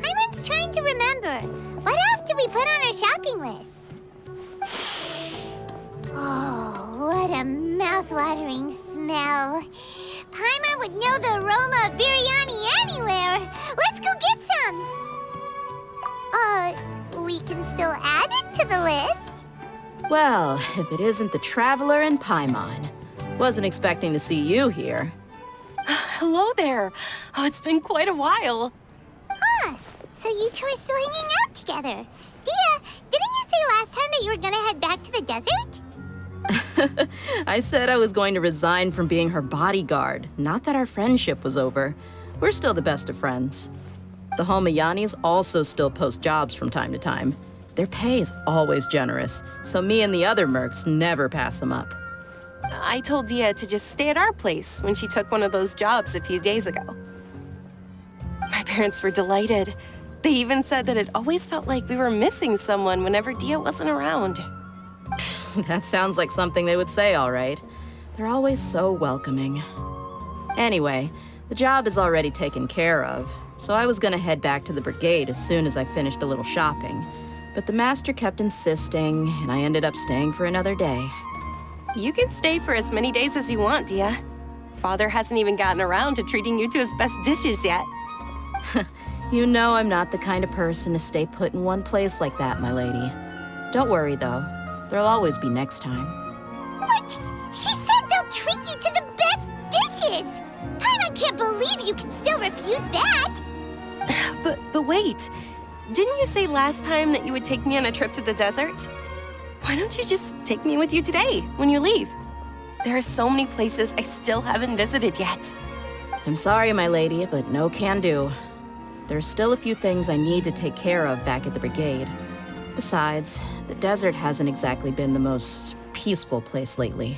Paimon's trying to remember. What else did we put on our shopping list? Oh, what a mouth-watering smell. Paimon would know the aroma of biryani anywhere. Let's go get some. We can still add it to the list. Well, if it isn't the Traveler and Paimon. Wasn't expecting to see you here. Hello there. Oh, it's been quite a while. So you two are still hanging out together. Dehya, didn't you say last time that you were gonna head back to the desert? I said I was going to resign from being her bodyguard, not that our friendship was over. We're still the best of friends. The Holmayanis also still post jobs from time to time. Their pay is always generous, so me and the other mercs never pass them up. I told Dehya to just stay at our place when she took one of those jobs a few days ago. My parents were delighted. They even said that it always felt like we were missing someone whenever Dehya wasn't around. That sounds like something they would say, all right. They're always so welcoming. Anyway, the job is already taken care of, so I was gonna head back to the brigade as soon as I finished a little shopping. But the master kept insisting, and I ended up staying for another day. You can stay for as many days as you want, Dehya. Father hasn't even gotten around to treating you to his best dishes yet. You know I'm not the kind of person to stay put in one place like that, my lady. Don't worry, though. There'll always be next time. But she said they'll treat you to the best dishes! Paimon can't believe you can still refuse that! But wait. Didn't you say last time that you would take me on a trip to the desert? Why don't you just take me with you today, when you leave? There are so many places I still haven't visited yet. I'm sorry, my lady, but no can do. There's still a few things I need to take care of back at the brigade. Besides, the desert hasn't exactly been the most peaceful place lately.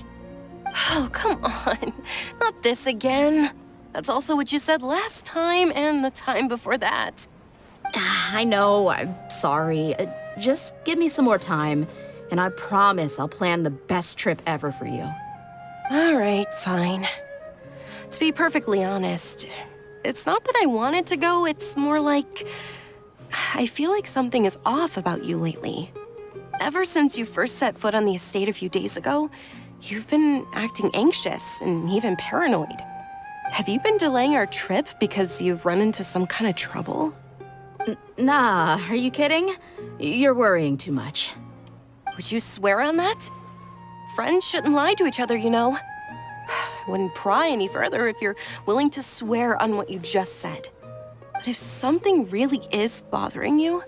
Oh, come on. Not this again. That's also what you said last time and the time before that. I know, I'm sorry. Just give me some more time, and I promise I'll plan the best trip ever for you. All right, fine. To be perfectly honest, it's not that I wanted to go, it's more like I feel like something is off about you lately. Ever since you first set foot on the estate a few days ago, you've been acting anxious and even paranoid. Have you been delaying our trip because you've run into some kind of trouble? Nah, are you kidding? You're worrying too much. Would you swear on that? Friends shouldn't lie to each other, you know. I wouldn't pry any further if you're willing to swear on what you just said. But if something really is bothering you,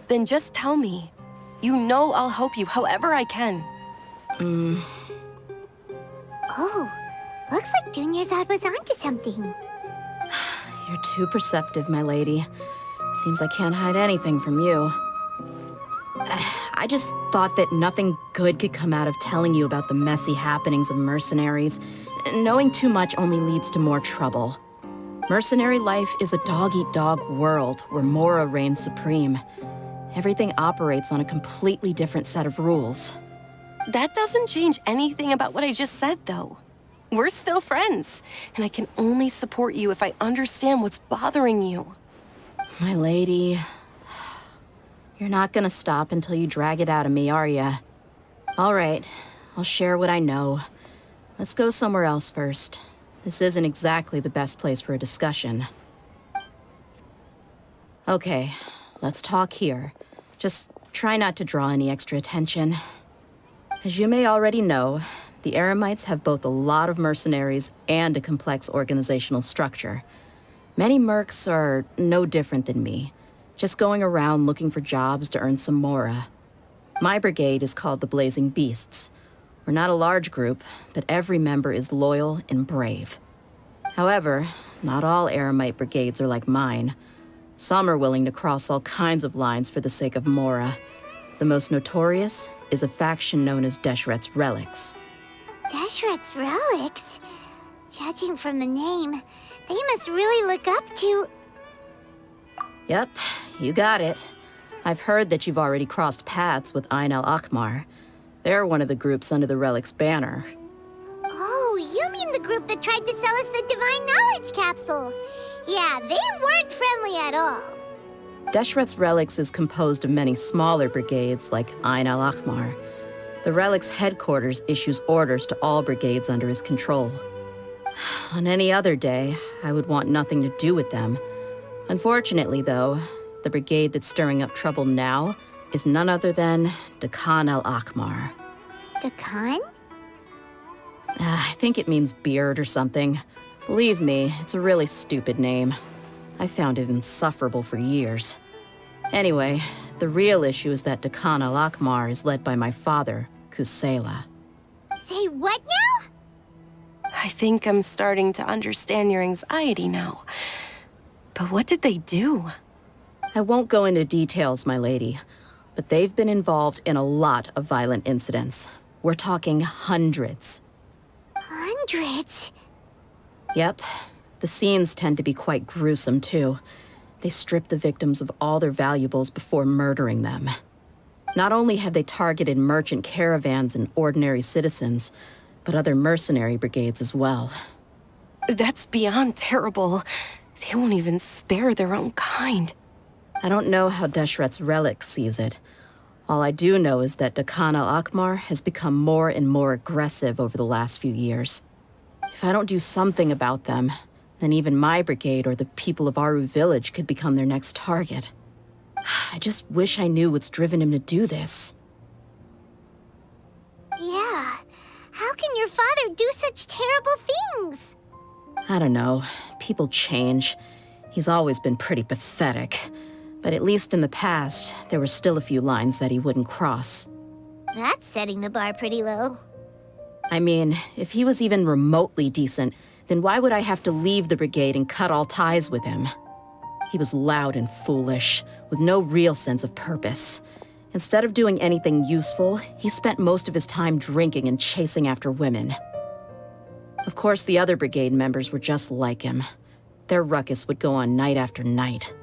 then just tell me. You know I'll help you however I can. Oh, looks like Junior's was onto something. You're too perceptive, my lady. Seems I can't hide anything from you. I just thought that nothing good could come out of telling you about the messy happenings of mercenaries. Knowing too much only leads to more trouble. Mercenary life is a dog-eat-dog world where Mora reigns supreme. Everything operates on a completely different set of rules. That doesn't change anything about what I just said, though. We're still friends, and I can only support you if I understand what's bothering you. My lady, you're not gonna stop until you drag it out of me, are ya? All right, I'll share what I know. Let's go somewhere else first. This isn't exactly the best place for a discussion. Okay, let's talk here. Just try not to draw any extra attention. As you may already know, the Eremites have both a lot of mercenaries and a complex organizational structure. Many mercs are no different than me, just going around looking for jobs to earn some mora. My brigade is called the Blazing Beasts. We're not a large group, but every member is loyal and brave. However, not all Eremite brigades are like mine. Some are willing to cross all kinds of lines for the sake of mora. The most notorious is a faction known as Deshret's Relics. Deshret's Relics? Judging from the name, they must really look up to... Yep, you got it. I've heard that you've already crossed paths with Ain al-Akmar. They're one of the groups under the Relic's banner. Oh, you You mean the group that tried to sell us the Divine Knowledge Capsule? Yeah, they weren't friendly at all. Deshret's Relics is composed of many smaller brigades like Ain al-Ahmar. The Relic's headquarters issues orders to all brigades under his control. On any other day, I would want nothing to do with them. Unfortunately, though, the brigade that's stirring up trouble now is none other than Dehya al-Ahmar. Dakan? I think it means beard or something. Believe me, it's a really stupid name. I found it insufferable for years. Anyway, the real issue is that Dehya al-Ahmar is led by my father, Kusela. Say what now? I think I'm starting to understand your anxiety now. But what did they do? I won't go into details, my lady, but they've been involved in a lot of violent incidents. We're talking hundreds. Hundreds? Yep. The scenes tend to be quite gruesome, too. They strip the victims of all their valuables before murdering them. Not only have they targeted merchant caravans and ordinary citizens, but other mercenary brigades as well. That's beyond terrible. They won't even spare their own kind. I don't know how Deshret's Relic sees it. All I do know is that Dehya al-Ahmar has become more and more aggressive over the last few years. If I don't do something about them, then even my brigade or the people of Aru village could become their next target. I just wish I knew what's driven him to do this. Yeah. How can your father do such terrible things? I don't know. People change. He's always been pretty pathetic. But at least in the past, there were still a few lines that he wouldn't cross. That's setting the bar pretty low. I mean, if he was even remotely decent, then why would I have to leave the brigade and cut all ties with him? He was loud and foolish, with no real sense of purpose. Instead of doing anything useful, he spent most of his time drinking and chasing after women. Of course, the other brigade members were just like him. Their ruckus would go on night after night.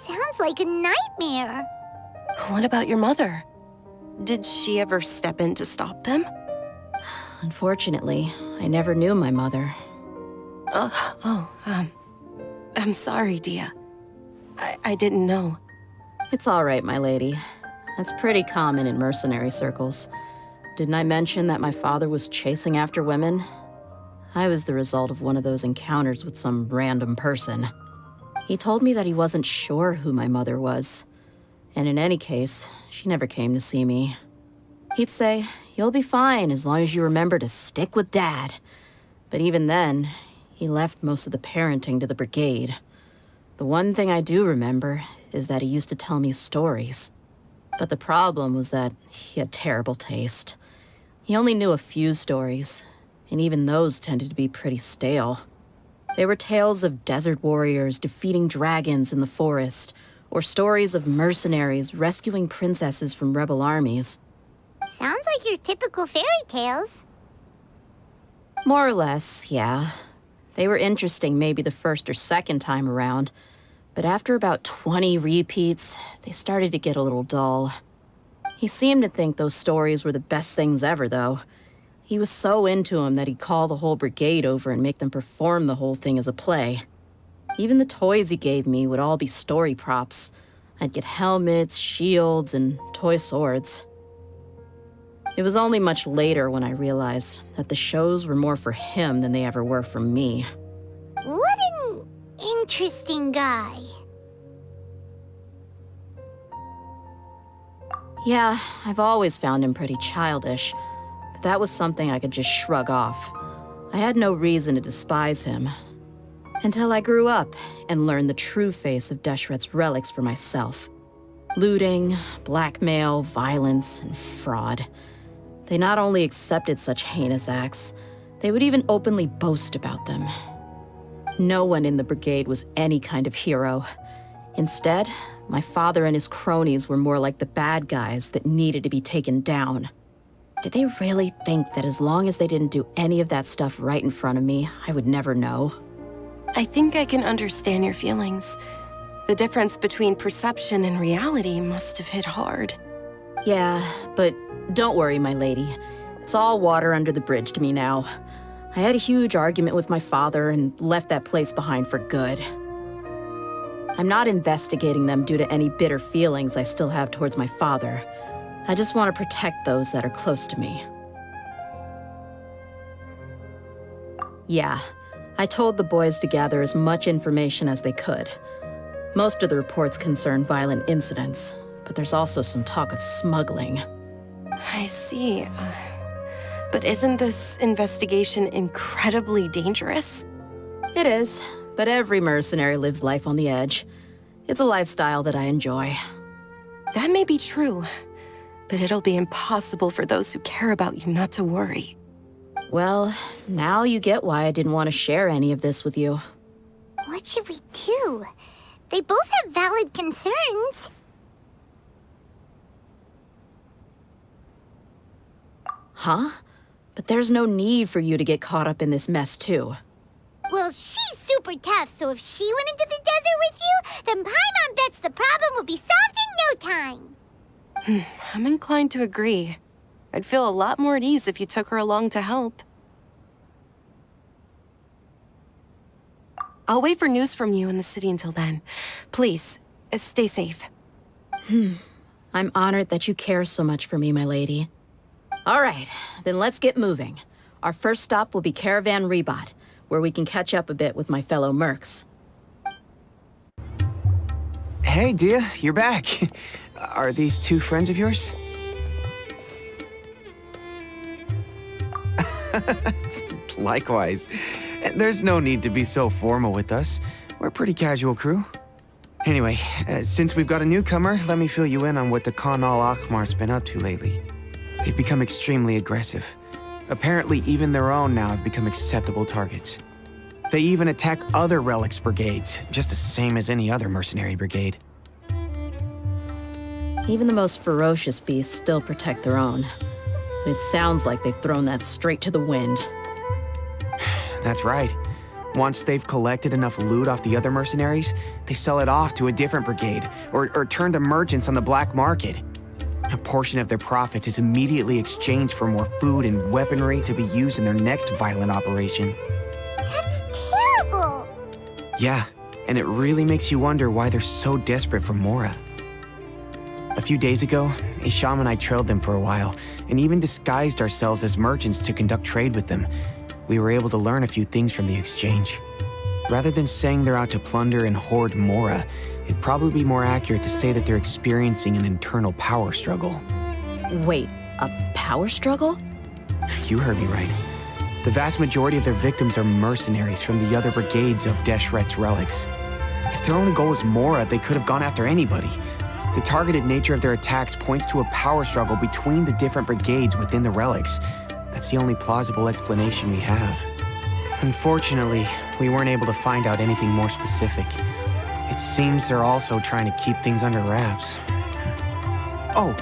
Sounds like a nightmare. What about your mother? Did she ever step in to stop them? Unfortunately, I never knew my mother. I'm sorry, Dehya. I didn't know. It's all right, my lady. That's pretty common in mercenary circles. Didn't I mention that my father was chasing after women? I was the result of one of those encounters with some random person. He told me that he wasn't sure who my mother was. And in any case, she never came to see me. He'd say, "You'll be fine as long as you remember to stick with Dad." But even then, he left most of the parenting to the brigade. The one thing I do remember is that he used to tell me stories. But the problem was that he had terrible taste. He only knew a few stories, and even those tended to be pretty stale. They were tales of desert warriors defeating dragons in the forest, or stories of mercenaries rescuing princesses from rebel armies. Sounds like your typical fairy tales. More or less, yeah. They were interesting maybe the first or second time around, but after about 20 repeats, they started to get a little dull. He seemed to think those stories were the best things ever, though. He was so into them that he'd call the whole brigade over and make them perform the whole thing as a play. Even the toys he gave me would all be story props. I'd get helmets, shields, and toy swords. It was only much later when I realized that the shows were more for him than they ever were for me. What an interesting guy. Yeah, I've always found him pretty childish, but that was something I could just shrug off. I had no reason to despise him. Until I grew up and learned the true face of Deshret's Relics for myself. Looting, blackmail, violence, and fraud. They not only accepted such heinous acts, they would even openly boast about them. No one in the brigade was any kind of hero. Instead, my father and his cronies were more like the bad guys that needed to be taken down. Did they really think that as long as they didn't do any of that stuff right in front of me, I would never know? I think I can understand your feelings. The difference between perception and reality must have hit hard. Yeah, but don't worry, my lady. It's all water under the bridge to me now. I had a huge argument with my father and left that place behind for good. I'm not investigating them due to any bitter feelings I still have towards my father. I just want to protect those that are close to me. Yeah, I told the boys to gather as much information as they could. Most of the reports concern violent incidents, but there's also some talk of smuggling. I see. But isn't this investigation incredibly dangerous? It is, but every mercenary lives life on the edge. It's a lifestyle that I enjoy. That may be true, but it'll be impossible for those who care about you not to worry. Well, now you get why I didn't want to share any of this with you. What should we do? They both have valid concerns. Huh? But there's no need for you to get caught up in this mess, too. Well, she's super tough, so if she went into the desert with you, then Paimon bets the problem will be solved in no time. I'm inclined to agree. I'd feel a lot more at ease if you took her along to help. I'll wait for news from you in the city until then. Please, stay safe. I'm honored that you care so much for me, my lady. All right, then let's get moving. Our first stop will be Caravan Rebot, where we can catch up a bit with my fellow mercs. Hey, Dehya, you're back. Are these two friends of yours? Likewise. There's no need to be so formal with us. We're a pretty casual crew. Anyway, since we've got a newcomer, let me fill you in on what the Khan al-Ahmar's been up to lately. They've become extremely aggressive. Apparently, even their own now have become acceptable targets. They even attack other relics brigades, just the same as any other mercenary brigade. Even the most ferocious beasts still protect their own. And it sounds like they've thrown that straight to the wind. That's right. Once they've collected enough loot off the other mercenaries, they sell it off to a different brigade, or turn to merchants on the black market. A portion of their profits is immediately exchanged for more food and weaponry to be used in their next violent operation. That's terrible. Yeah, and it really makes you wonder why they're so desperate for Mora. A few days ago, Isham and I trailed them for a while, and even disguised ourselves as merchants to conduct trade with them. We were able to learn a few things from the exchange. Rather than saying they're out to plunder and hoard Mora, it'd probably be more accurate to say that they're experiencing an internal power struggle. Wait, a power struggle? You heard me right. The vast majority of their victims are mercenaries from the other brigades of Deshret's relics. If their only goal was Mora, they could have gone after anybody. The targeted nature of their attacks points to a power struggle between the different brigades within the relics. That's the only plausible explanation we have. Unfortunately, we weren't able to find out anything more specific. It seems they're also trying to keep things under wraps. Oh,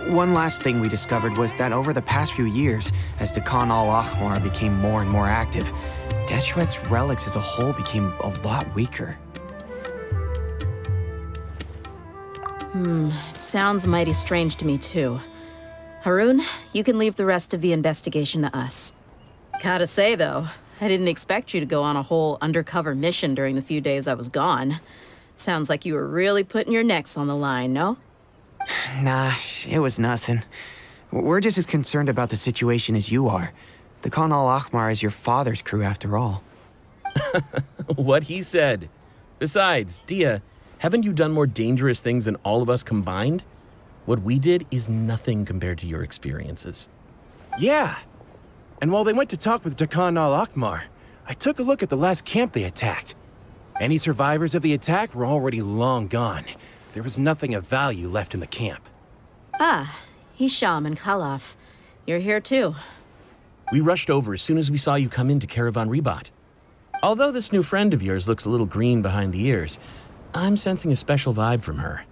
one last thing we discovered was that over the past few years, as the Khan al-Ahmar became more and more active, Deshret's relics as a whole became a lot weaker. It sounds mighty strange to me, too. Harun, you can leave the rest of the investigation to us. Gotta say, though, I didn't expect you to go on a whole undercover mission during the few days I was gone. Sounds like you were really putting your necks on the line, no? Nah, it was nothing. We're just as concerned about the situation as you are. The Khan al-Ahmar is your father's crew, after all. What he said. Besides, Dehya, haven't you done more dangerous things than all of us combined? What we did is nothing compared to your experiences. Yeah. And while they went to talk with Khan al-Ahmar, I took a look at the last camp they attacked. Any survivors of the attack were already long gone. There was nothing of value left in the camp. Ah, Hisham and Khalaf. You're here too. We rushed over as soon as we saw you come into Caravan Rebot. Although this new friend of yours looks a little green behind the ears, I'm sensing a special vibe from her.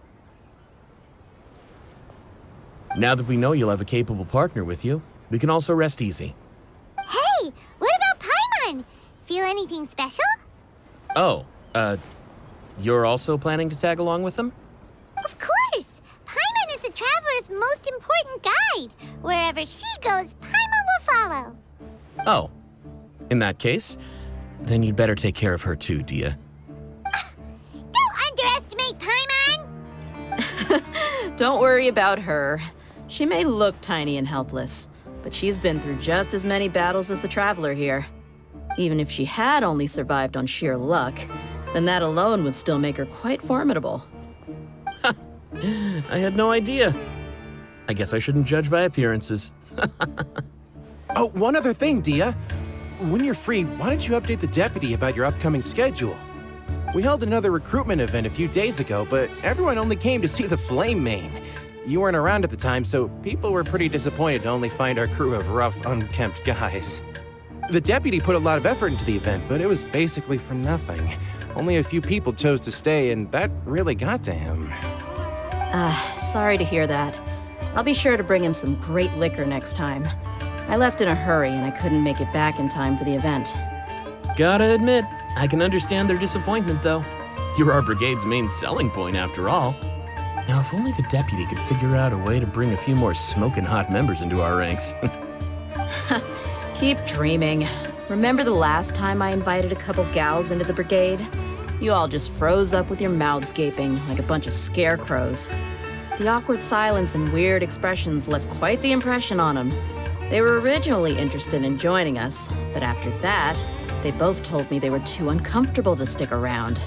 Now that we know you'll have a capable partner with you, we can also rest easy. Hey, what about Paimon? Feel anything special? Oh, you're also planning to tag along with them? Of course! Paimon is the traveler's most important guide. Wherever she goes, Paimon will follow. Oh, In that case, then you'd better take care of her too, Dehya. Don't underestimate Paimon! Don't worry about her. She may look tiny and helpless, but she's been through just as many battles as the Traveler here. Even if she had only survived on sheer luck, then that alone would still make her quite formidable. I had no idea. I guess I shouldn't judge by appearances. Oh, one other thing, Dehya. When you're free, why don't you update the deputy about your upcoming schedule? We held another recruitment event a few days ago, but everyone only came to see the Flame Main. You weren't around at the time, so people were pretty disappointed to only find our crew of rough, unkempt guys. The deputy put a lot of effort into the event, but it was basically for nothing. Only a few people chose to stay, and that really got to him. Sorry to hear that. I'll be sure to bring him some great liquor next time. I left in a hurry and I couldn't make it back in time for the event. Gotta admit, I can understand their disappointment, though. You're our brigade's main selling point, after all. Now, if only the deputy could figure out a way to bring a few more smoking hot members into our ranks. Keep dreaming. Remember the last time I invited a couple gals into the brigade? You all just froze up with your mouths gaping like a bunch of scarecrows. The awkward silence and weird expressions left quite the impression on them. They were originally interested in joining us, but after that, they both told me they were too uncomfortable to stick around.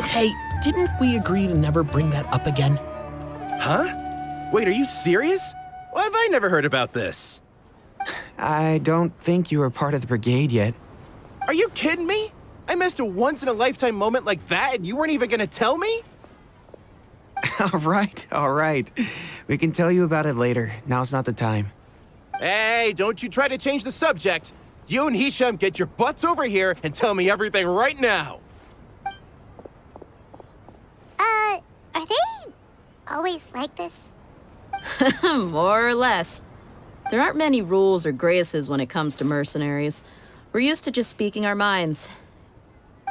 Hey, didn't we agree to never bring that up again? Huh? Wait, are you serious? Why have I never heard about this? I don't think you were part of the brigade yet. Are you kidding me? I missed a once-in-a-lifetime moment like that and you weren't even gonna tell me? All right. We can tell you about it later. Now's not the time. Hey, don't you try to change the subject. You and Hisham get your butts over here and tell me everything right now. Are they always like this? More or less. There aren't many rules or graces when it comes to mercenaries. We're used to just speaking our minds.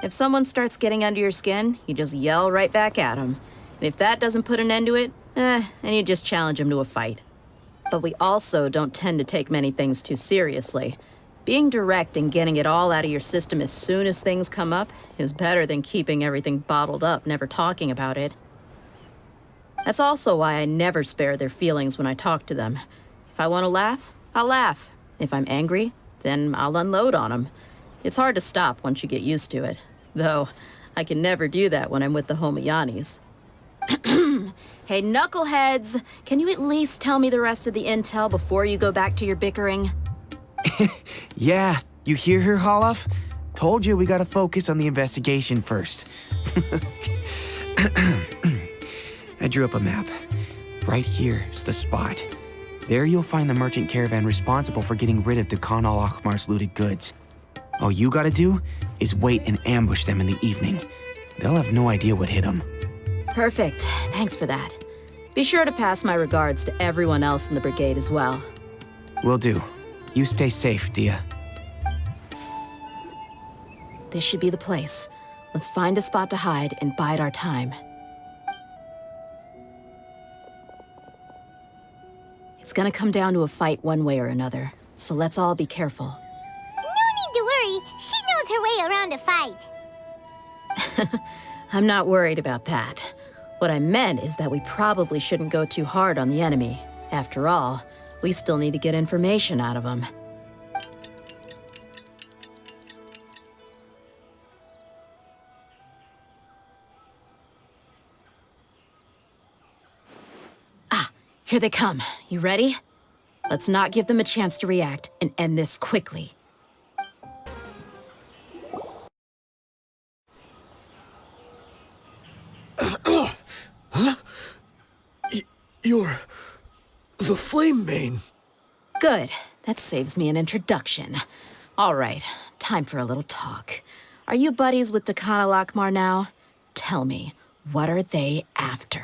If someone starts getting under your skin, you just yell right back at them. And if that doesn't put an end to it, then you just challenge them to a fight. But we also don't tend to take many things too seriously. Being direct and getting it all out of your system as soon as things come up is better than keeping everything bottled up, never talking about it. That's also why I never spare their feelings when I talk to them. If I want to laugh, I'll laugh. If I'm angry, then I'll unload on them. It's hard to stop once you get used to it. Though, I can never do that when I'm with the Homayanis. Hey, knuckleheads! Can you at least tell me the rest of the intel before you go back to your bickering? Yeah, you hear her, Holof? Told you we gotta focus on the investigation first. I drew up a map. Right here is the spot. There you'll find the merchant caravan responsible for getting rid of Dehya al-Akhmar's looted goods. All you gotta do is wait and ambush them in the evening. They'll have no idea what hit them. Perfect. Thanks for that. Be sure to pass my regards to everyone else in the brigade as well. Will do. You stay safe, Dehya. This should be the place. Let's find a spot to hide and bide our time. It's gonna come down to a fight one way or another, so let's all be careful. No need to worry. She knows her way around a fight. I'm not worried about that. What I meant is that we probably shouldn't go too hard on the enemy. After all, we still need to get information out of them. Here they come. You ready? Let's not give them a chance to react and end this quickly. You're the Flame Main. Good. That saves me an introduction. All right, time for a little talk. Are you buddies with Dehya al-Akhmar now? Tell me, what are they after?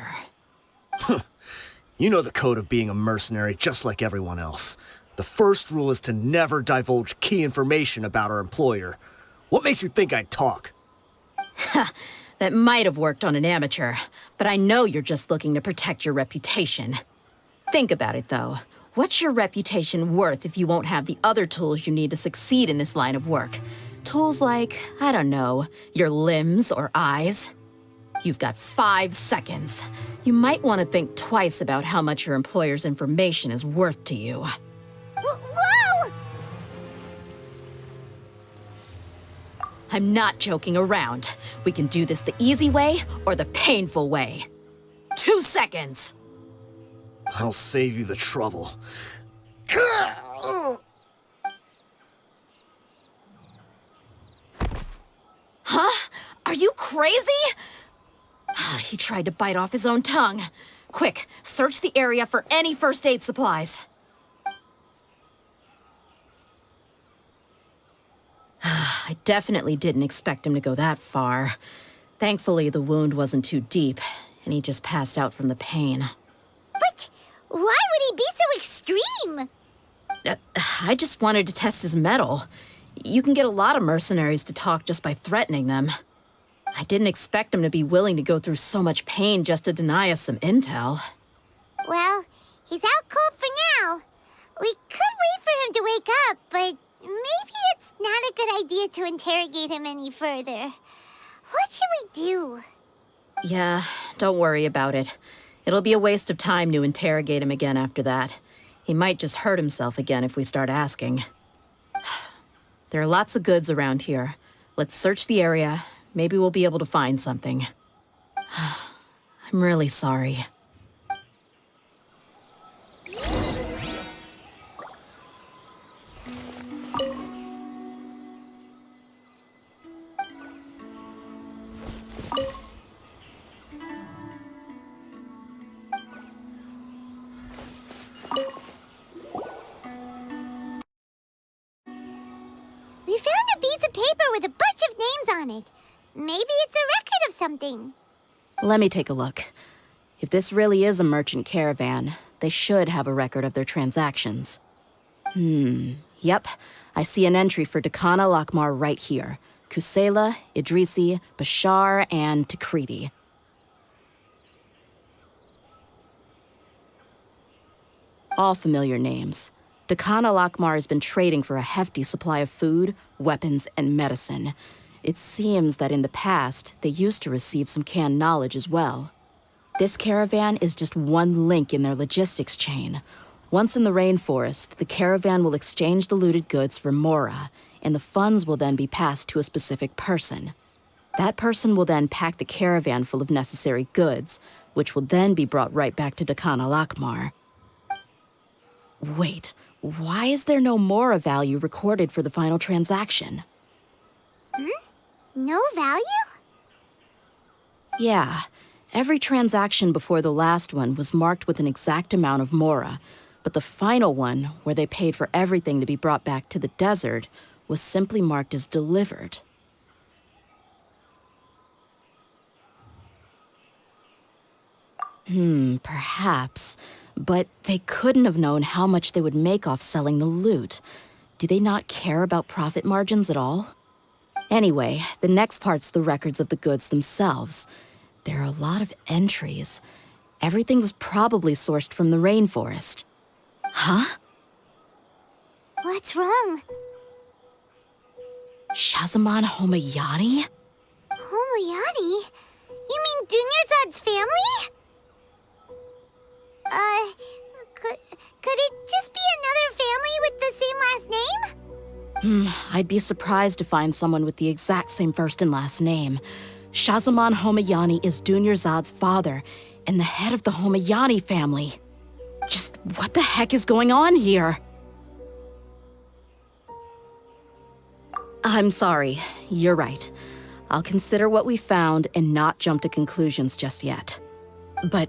You know the code of being a mercenary just like everyone else. The first rule is to never divulge key information about our employer. What makes you think I'd talk? That might have worked on an amateur, but I know you're just looking to protect your reputation. Think about it, though. What's your reputation worth if you won't have the other tools you need to succeed in this line of work? Tools like, I don't know, your limbs or eyes? You've got 5 seconds. You might want to think twice about how much your employer's information is worth to you. Whoa! I'm not joking around. We can do this the easy way or the painful way. 2 seconds! I'll save you the trouble. Huh? Are you crazy? He tried to bite off his own tongue. Quick, search the area for any first aid supplies. I definitely didn't expect him to go that far. Thankfully, the wound wasn't too deep, and he just passed out from the pain. But why would he be so extreme? I just wanted to test his mettle. You can get a lot of mercenaries to talk just by threatening them. I didn't expect him to be willing to go through so much pain just to deny us some intel. Well, he's out cold for now. We could wait for him to wake up, but maybe it's not a good idea to interrogate him any further. What should we do? Yeah, don't worry about it. It'll be a waste of time to interrogate him again after that. He might just hurt himself again if we start asking. There are lots of goods around here. Let's search the area. Maybe we'll be able to find something. I'm really sorry. We found a piece of paper with a bunch of names on it. Maybe it's a record of something. Let me take a look. If this really is a merchant caravan, they should have a record of their transactions. Yep. I see an entry for Dakana Lakmar right here. Kusela, Idrisi, Bashar, and Takriti. All familiar names. Dakana Lakmar has been trading for a hefty supply of food, weapons, and medicine. It seems that in the past, they used to receive some canned knowledge as well. This caravan is just one link in their logistics chain. Once in the rainforest, the caravan will exchange the looted goods for Mora, and the funds will then be passed to a specific person. That person will then pack the caravan full of necessary goods, which will then be brought right back to Dakana Lakmar. Wait, why is there no Mora value recorded for the final transaction? No value? Yeah, every transaction before the last one was marked with an exact amount of Mora, but the final one, where they paid for everything to be brought back to the desert, was simply marked as delivered. Perhaps. But they couldn't have known how much they would make off selling the loot. Do they not care about profit margins at all? Anyway, the next part's the records of the goods themselves. There are a lot of entries. Everything was probably sourced from the rainforest. Huh? What's wrong? Shahzaman Homayani? Homayani? You mean Dunyarzad's family? Could it just be another family with the same last name? I'd be surprised to find someone with the exact same first and last name. Shahzaman Homayani is Dunyarzad's father, and the head of the Homayani family. Just what the heck is going on here? I'm sorry, you're right. I'll consider what we found and not jump to conclusions just yet. But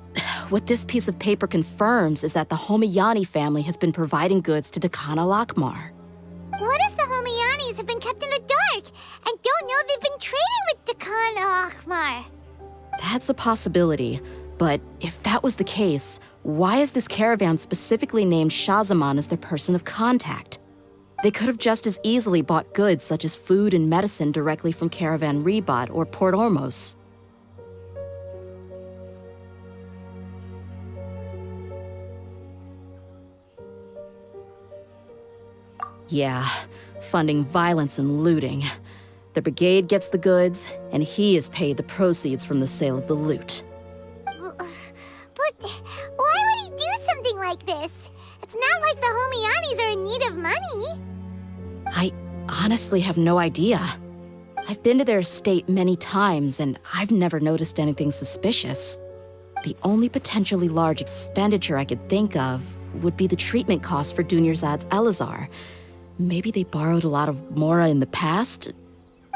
what this piece of paper confirms is that the Homayani family has been providing goods to Dakana Lakmar. What if the Homayanis have been kept in the dark and don't know they've been trading with Dakana Lakmar? That's a possibility, but if that was the case, why is this caravan specifically named Shahzaman as their person of contact? They could have just as easily bought goods such as food and medicine directly from Caravan Ribat or Port Ormos. Yeah, funding violence and looting. The brigade gets the goods, and he is paid the proceeds from the sale of the loot. But why would he do something like this? It's not like the Homianis are in need of money. I honestly have no idea. I've been to their estate many times, and I've never noticed anything suspicious. The only potentially large expenditure I could think of would be the treatment costs for Dunyarzad's Elazar. Maybe they borrowed a lot of Mora in the past?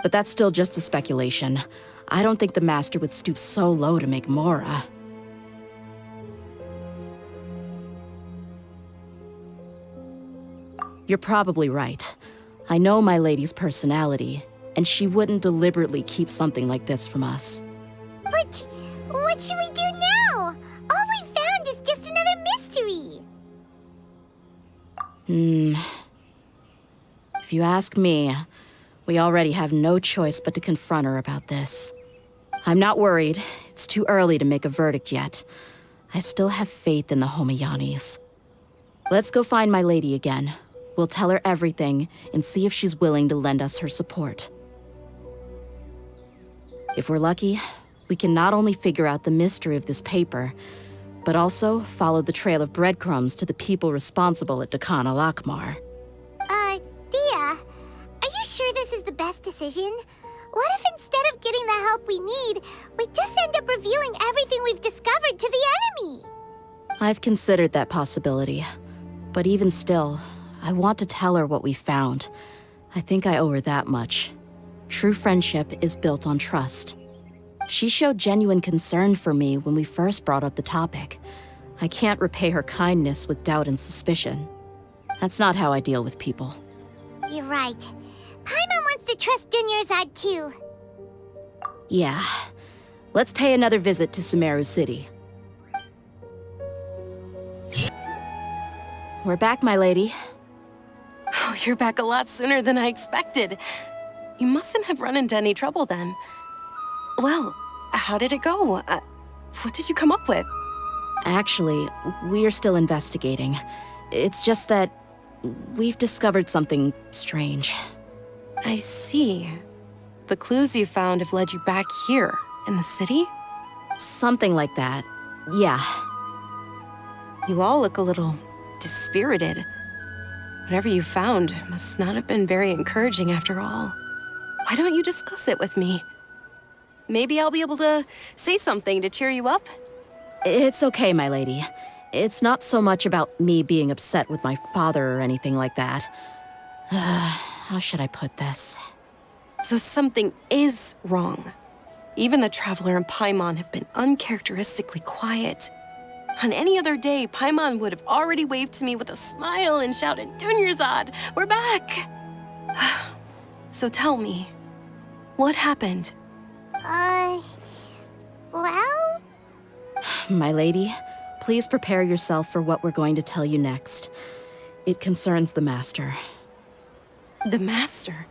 But that's still just a speculation. I don't think the Master would stoop so low to make Mora. You're probably right. I know my lady's personality, and she wouldn't deliberately keep something like this from us. But what should we do now? All we found is just another mystery. If you ask me, we already have no choice but to confront her about this. I'm not worried. It's too early to make a verdict yet. I still have faith in the Homianis. Let's go find my lady again. We'll tell her everything and see if she's willing to lend us her support. If we're lucky, we can not only figure out the mystery of this paper, but also follow the trail of breadcrumbs to the people responsible at Dehya al-Akmar. Dehya, are you sure this is the best decision? What if instead of getting the help we need, we just end up revealing everything we've discovered to the enemy? I've considered that possibility, but even still, I want to tell her what we found. I think I owe her that much. True friendship is built on trust. She showed genuine concern for me when we first brought up the topic. I can't repay her kindness with doubt and suspicion. That's not how I deal with people. You're right. Paimon wants to trust Dunyarzad too. Yeah. Let's pay another visit to Sumeru City. We're back, my lady. Oh, you're back a lot sooner than I expected. You mustn't have run into any trouble then. Well, how did it go? What did you come up with? Actually, we're still investigating. It's just that we've discovered something strange. I see. The clues you found have led you back here, in the city? Something like that. Yeah. You all look a little dispirited. Whatever you found must not have been very encouraging after all. Why don't you discuss it with me? Maybe I'll be able to say something to cheer you up? It's okay, my lady. It's not so much about me being upset with my father or anything like that. How should I put this? So something is wrong. Even the Traveler and Paimon have been uncharacteristically quiet. On any other day, Paimon would have already waved to me with a smile and shouted, "Dunyarzad, we're back!" So tell me, what happened? Well? My lady, please prepare yourself for what we're going to tell you next. It concerns the Master. The Master?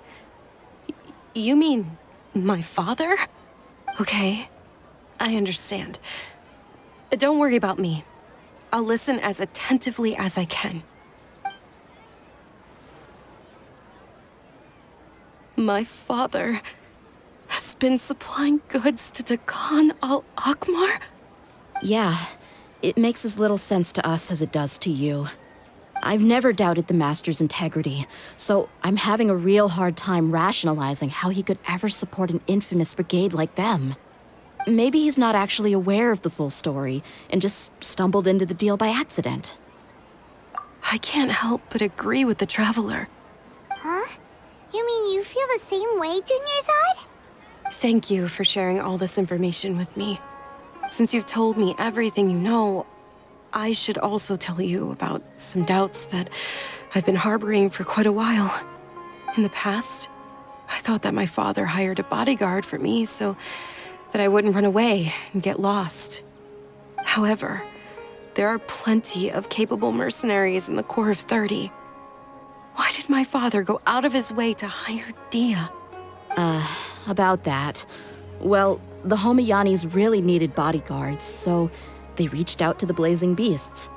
You mean my father? Okay, I understand. Don't worry about me. I'll listen as attentively as I can. My father has been supplying goods to Dehya al-Akmar? Yeah, it makes as little sense to us as it does to you. I've never doubted the Master's integrity, so I'm having a real hard time rationalizing how he could ever support an infamous brigade like them. Maybe he's not actually aware of the full story and just stumbled into the deal by accident. I can't help but agree with the Traveler. Huh? You mean you feel the same way, Dunyarzad? Thank you for sharing all this information with me. Since you've told me everything you know, I should also tell you about some doubts that I've been harboring for quite a while. In the past, I thought that my father hired a bodyguard for me so that I wouldn't run away and get lost. However, there are plenty of capable mercenaries in the Corps of 30. Why did my father go out of his way to hire Dehya? About that. Well, the Homianis really needed bodyguards, so they reached out to the Blazing Beasts.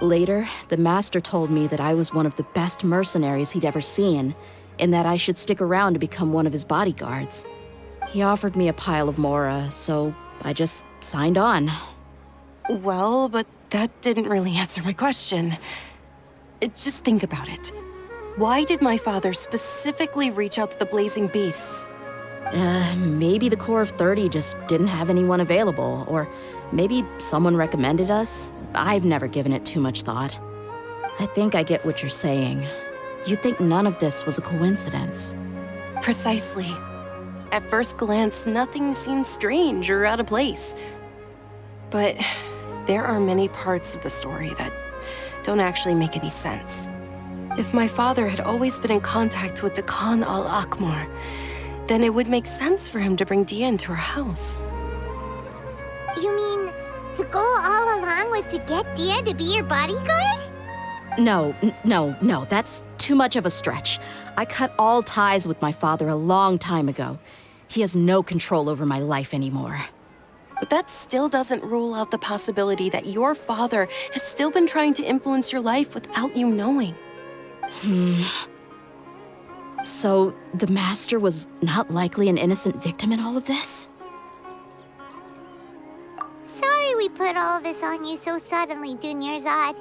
Later, the Master told me that I was one of the best mercenaries he'd ever seen, and that I should stick around to become one of his bodyguards. He offered me a pile of mora, so I just signed on. Well, but that didn't really answer my question. Just think about it. Why did my father specifically reach out to the Blazing Beasts? Maybe the Corps of 30 just didn't have anyone available, or maybe someone recommended us. I've never given it too much thought. I think I get what you're saying. You'd think none of this was a coincidence. Precisely. At first glance, nothing seems strange or out of place. But there are many parts of the story that don't actually make any sense. If my father had always been in contact with Dehya al-Akmar, then it would make sense for him to bring Dehya into our house. You mean the goal all along was to get Dehya to be your bodyguard? No, that's too much of a stretch. I cut all ties with my father a long time ago. He has no control over my life anymore. But that still doesn't rule out the possibility that your father has still been trying to influence your life without you knowing. So, the Master was not likely an innocent victim in all of this? Sorry we put all this on you so suddenly, Dunyarzad.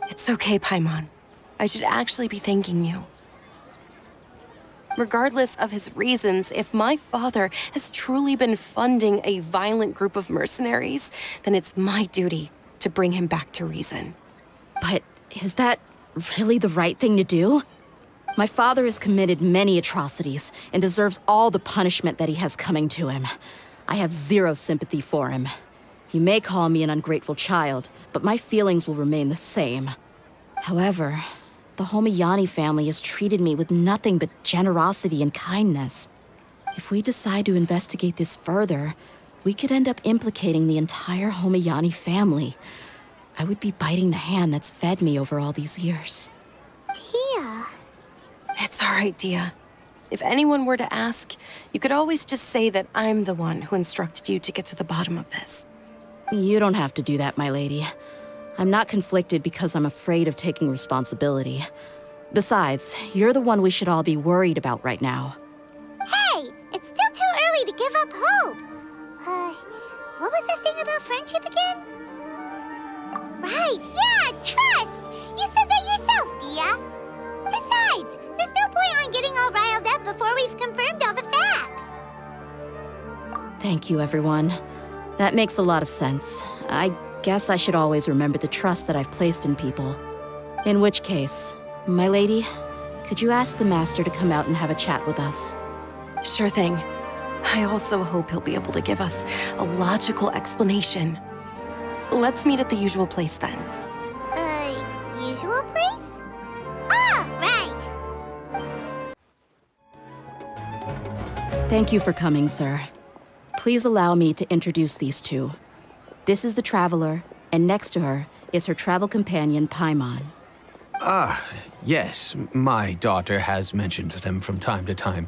It's okay, Paimon. I should actually be thanking you. Regardless of his reasons, if my father has truly been funding a violent group of mercenaries, then it's my duty to bring him back to reason. But is that really the right thing to do? My father has committed many atrocities and deserves all the punishment that he has coming to him. I have zero sympathy for him. You may call me an ungrateful child, but my feelings will remain the same. However, the Homiyani family has treated me with nothing but generosity and kindness. If we decide to investigate this further, we could end up implicating the entire Homiyani family. I would be biting the hand that's fed me over all these years. Dehya. It's all right, Dehya. If anyone were to ask, you could always just say that I'm the one who instructed you to get to the bottom of this. You don't have to do that, my lady. I'm not conflicted because I'm afraid of taking responsibility. Besides, you're the one we should all be worried about right now. Hey, it's still too early to give up hope. What was the thing about friendship again? Right, yeah, trust! You said that yourself, Dehya. Besides, there's no point on getting all riled up before we've confirmed all the facts. Thank you, everyone. That makes a lot of sense. I guess I should always remember the trust that I've placed in people. In which case, my lady, could you ask the Master to come out and have a chat with us? Sure thing. I also hope he'll be able to give us a logical explanation. Let's meet at the usual place then. Usual place? Ah, right. Thank you for coming, sir. Please allow me to introduce these two. This is the Traveler, and next to her is her travel companion, Paimon. Yes, my daughter has mentioned them from time to time.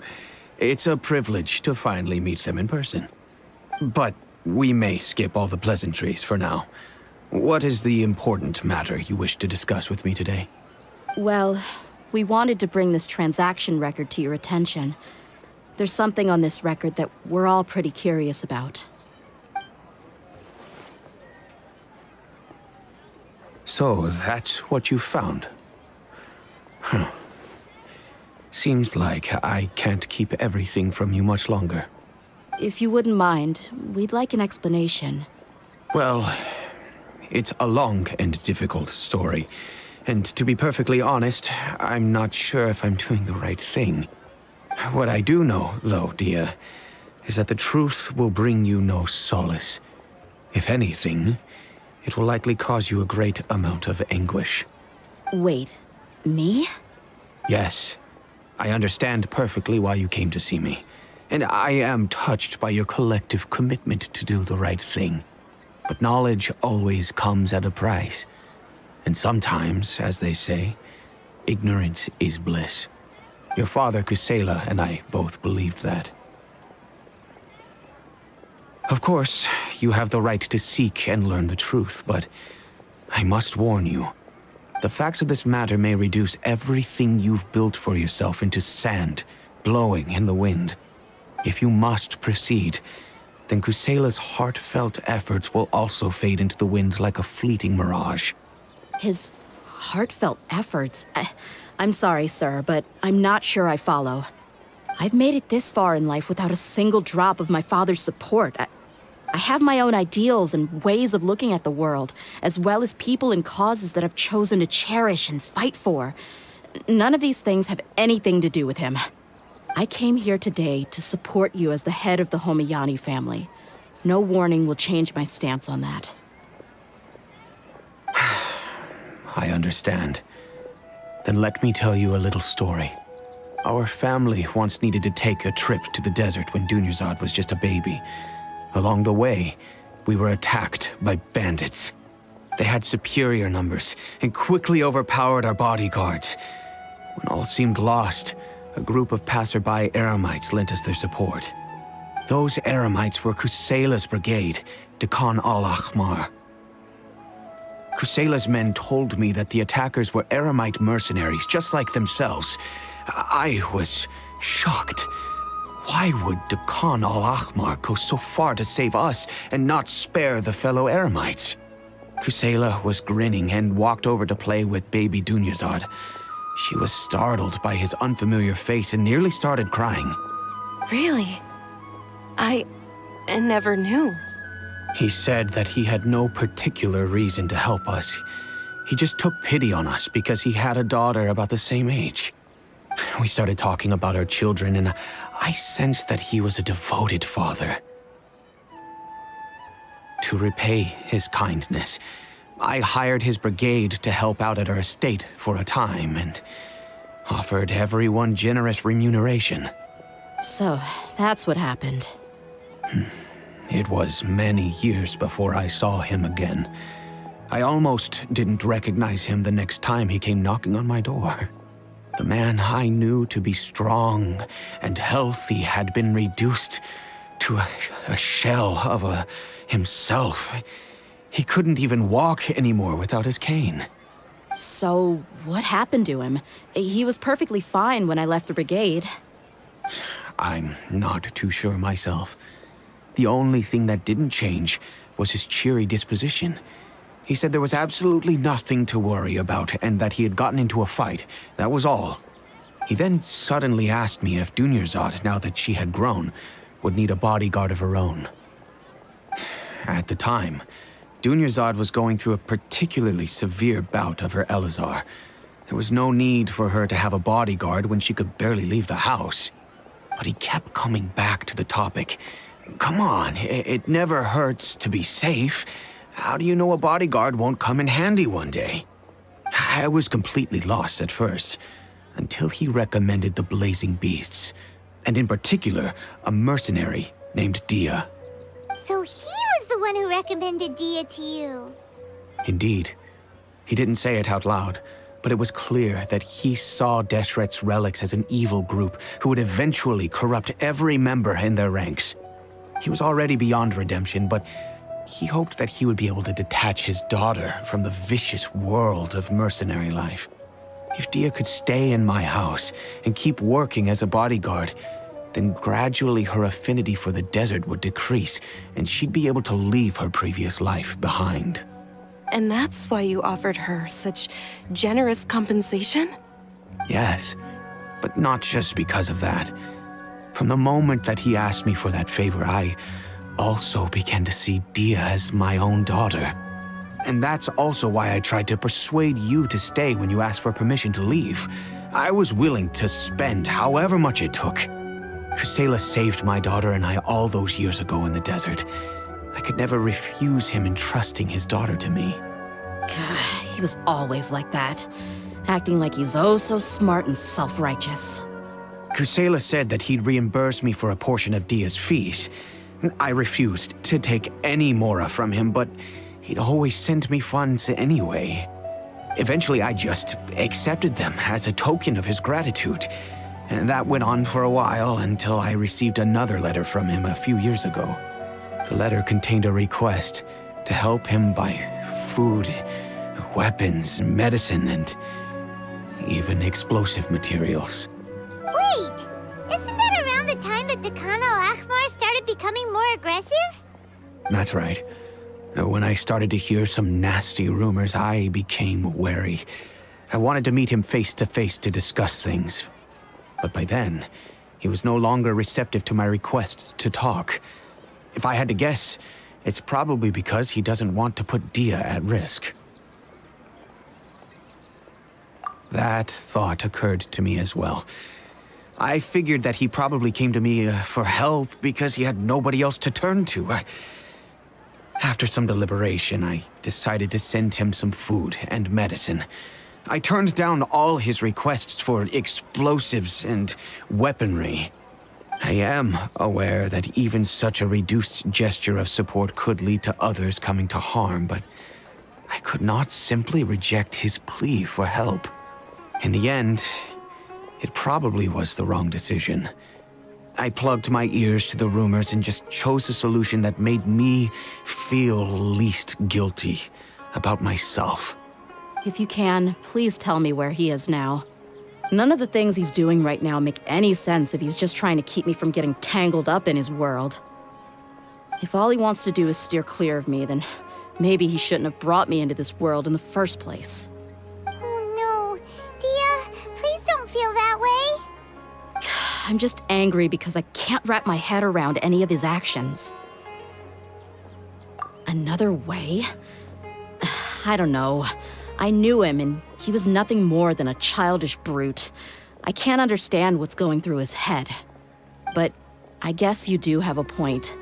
It's a privilege to finally meet them in person. But we may skip all the pleasantries for now. What is the important matter you wish to discuss with me today? Well, we wanted to bring this transaction record to your attention. There's something on this record that we're all pretty curious about. So, that's what you found. Huh. Seems like I can't keep everything from you much longer. If you wouldn't mind, we'd like an explanation. Well, it's a long and difficult story. And to be perfectly honest, I'm not sure if I'm doing the right thing. What I do know, though, Dehya, is that the truth will bring you no solace. If anything, it will likely cause you a great amount of anguish. Wait, me? Yes. I understand perfectly why you came to see me. And I am touched by your collective commitment to do the right thing. But knowledge always comes at a price. And sometimes, as they say, ignorance is bliss. Your father, Kusela, and I both believed that. Of course, you have the right to seek and learn the truth, but I must warn you, The facts of this matter may reduce everything you've built for yourself into sand, blowing in the wind. If you must proceed, then Kusela's heartfelt efforts will also fade into the wind like a fleeting mirage. His heartfelt efforts? I'm sorry, sir, but I'm not sure I follow. I've made it this far in life without a single drop of my father's support. I have my own ideals and ways of looking at the world, as well as people and causes that I've chosen to cherish and fight for. None of these things have anything to do with him. I came here today to support you as the head of the Homiyani family. No warning will change my stance on that. I understand. Then let me tell you a little story. Our family once needed to take a trip to the desert when Dunyarzad was just a baby. Along the way, we were attacked by bandits. They had superior numbers and quickly overpowered our bodyguards. When all seemed lost, a group of passerby Eremites lent us their support. Those Eremites were Kusela's brigade, Dehya al-Ahmar. Kusela's men told me that the attackers were Eremite mercenaries, just like themselves. I was shocked. Why would Dehya al-Ahmar go so far to save us and not spare the fellow Eremites? Kusela was grinning and walked over to play with baby Dunyarzad. She was startled by his unfamiliar face and nearly started crying. Really? I never knew. He said that he had no particular reason to help us. He just took pity on us because he had a daughter about the same age. We started talking about our children, and I sensed that he was a devoted father. To repay his kindness, I hired his brigade to help out at our estate for a time and offered everyone generous remuneration. So, that's what happened. It was many years before I saw him again. I almost didn't recognize him the next time he came knocking on my door. The man I knew to be strong and healthy had been reduced to a shell of himself. He couldn't even walk anymore without his cane. So, what happened to him? He was perfectly fine when I left the brigade. I'm not too sure myself. The only thing that didn't change was his cheery disposition. He said there was absolutely nothing to worry about and that he had gotten into a fight. That was all. He then suddenly asked me if Dunyarzad, now that she had grown, would need a bodyguard of her own. At the time, Dunyarzad was going through a particularly severe bout of her Elazar. There was no need for her to have a bodyguard when she could barely leave the house. But he kept coming back to the topic. Come on, it never hurts to be safe. How do you know a bodyguard won't come in handy one day? I was completely lost at first, until he recommended the Blazing Beasts, and in particular, a mercenary named Dehya. So he was the one who recommended Dehya to you. Indeed. He didn't say it out loud, but it was clear that he saw Deshret's relics as an evil group who would eventually corrupt every member in their ranks. He was already beyond redemption, but he hoped that he would be able to detach his daughter from the vicious world of mercenary life. If Dehya could stay in my house and keep working as a bodyguard, then gradually her affinity for the desert would decrease, and she'd be able to leave her previous life behind. And that's why you offered her such generous compensation? Yes, but not just because of that. From the moment that he asked me for that favor, I also began to see Dehya as my own daughter. And that's also why I tried to persuade you to stay when you asked for permission to leave. I was willing to spend however much it took. Kusela saved my daughter and I all those years ago in the desert. I could never refuse him entrusting his daughter to me. He was always like that, acting like he's oh so smart and self-righteous. Kusela said that he'd reimburse me for a portion of Dehya's fees. I refused to take any mora from him, but he'd always send me funds anyway. Eventually, I just accepted them as a token of his gratitude. And that went on for a while until I received another letter from him a few years ago. The letter contained a request to help him buy food, Weapons, medicine, and even explosive materials. Wait! Isn't that around the time that Dekhan al-Akhmar started becoming more aggressive? That's right. When I started to hear some nasty rumors, I became wary. I wanted to meet him face to face to discuss things. But by then, he was no longer receptive to my requests to talk. If I had to guess, it's probably because he doesn't want to put Dehya at risk. That thought occurred to me as well. I figured that he probably came to me for help because he had nobody else to turn to. After some deliberation, I decided to send him some food and medicine. I turned down all his requests for explosives and weaponry. I am aware that even such a reduced gesture of support could lead to others coming to harm, but I could not simply reject his plea for help. In the end, it probably was the wrong decision. I plugged my ears to the rumors and just chose a solution that made me feel least guilty about myself. If you can, please tell me where he is now. None of the things he's doing right now make any sense if he's just trying to keep me from getting tangled up in his world. If all he wants to do is steer clear of me, then maybe he shouldn't have brought me into this world in the first place. Oh no. Dehya, please don't feel that way. I'm just angry because I can't wrap my head around any of his actions. Another way? I don't know. I knew him, and he was nothing more than a childish brute. I can't understand what's going through his head. But I guess you do have a point.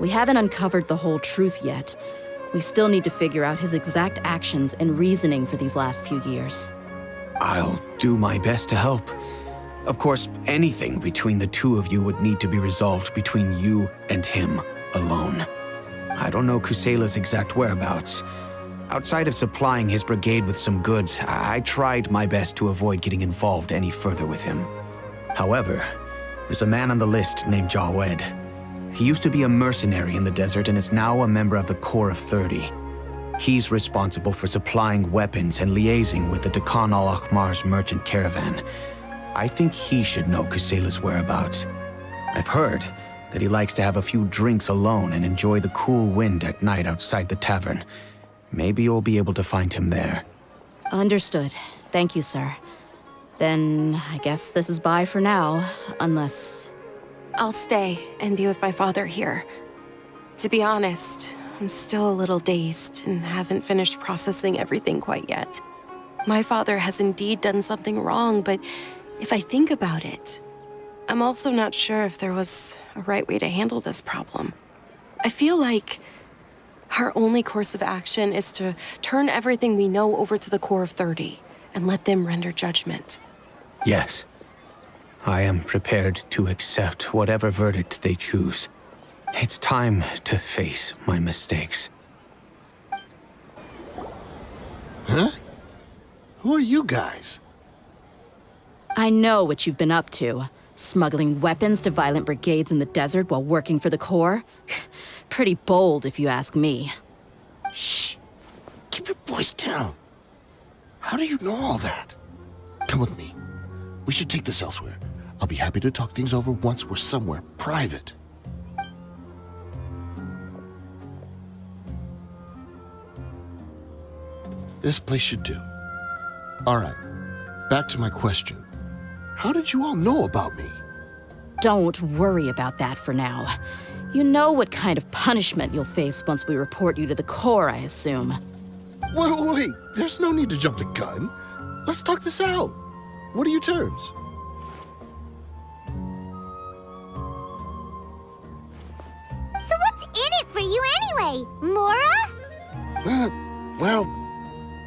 We haven't uncovered the whole truth yet. We still need to figure out his exact actions and reasoning for these last few years. I'll do my best to help. Of course, anything between the two of you would need to be resolved between you and him alone. I don't know Kusela's exact whereabouts. Outside of supplying his brigade with some goods, I tried my best to avoid getting involved any further with him. However, there's a man on the list named Jawed. He used to be a mercenary in the desert and is now a member of the Corps of 30. He's responsible for supplying weapons and liaising with the Dekhan al-Akhmar's merchant caravan. I think he should know Kusela's whereabouts. I've heard that he likes to have a few drinks alone and enjoy the cool wind at night outside the tavern. Maybe you'll be able to find him there. Understood. Thank you, sir. Then I guess this is bye for now, unless... I'll stay and be with my father here. To be honest, I'm still a little dazed and haven't finished processing everything quite yet. My father has indeed done something wrong, but if I think about it, I'm also not sure if there was a right way to handle this problem. I feel like our only course of action is to turn everything we know over to the Corps of 30 and let them render judgment. Yes. I am prepared to accept whatever verdict they choose. It's time to face my mistakes. Huh? Who are you guys? I know what you've been up to. Smuggling weapons to violent brigades in the desert while working for the Corps. Pretty bold, if you ask me. Shh. Keep your voice down. How do you know all that? Come with me. We should take this elsewhere. I'll be happy to talk things over once we're somewhere private. This place should do. All right. Back to my question. How did you all know about me? Don't worry about that for now. You know what kind of punishment you'll face once we report you to the Corps, I assume. Wait. There's no need to jump the gun. Let's talk this out. What are your terms? So what's in it for you anyway, Mora? Well,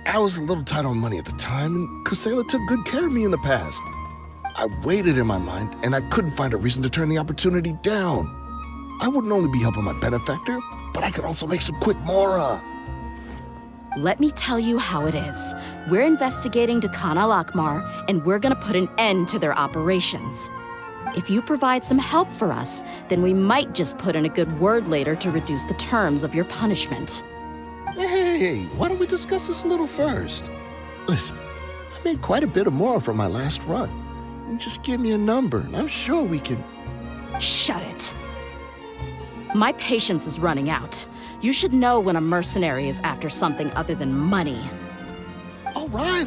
I was a little tight on money at the time, and Kusela took good care of me in the past. I weighed it in my mind, and I couldn't find a reason to turn the opportunity down. I wouldn't only be helping my benefactor, but I could also make some quick Mora. Let me tell you how it is. We're investigating Dekhan al-Akhmar, and we're gonna put an end to their operations. If you provide some help for us, then we might just put in a good word later to reduce the terms of your punishment. Hey, why don't we discuss this a little first? Listen, I made quite a bit of more from my last run. Just give me a number, and I'm sure we can... Shut it. My patience is running out. You should know when a mercenary is after something other than money. All right,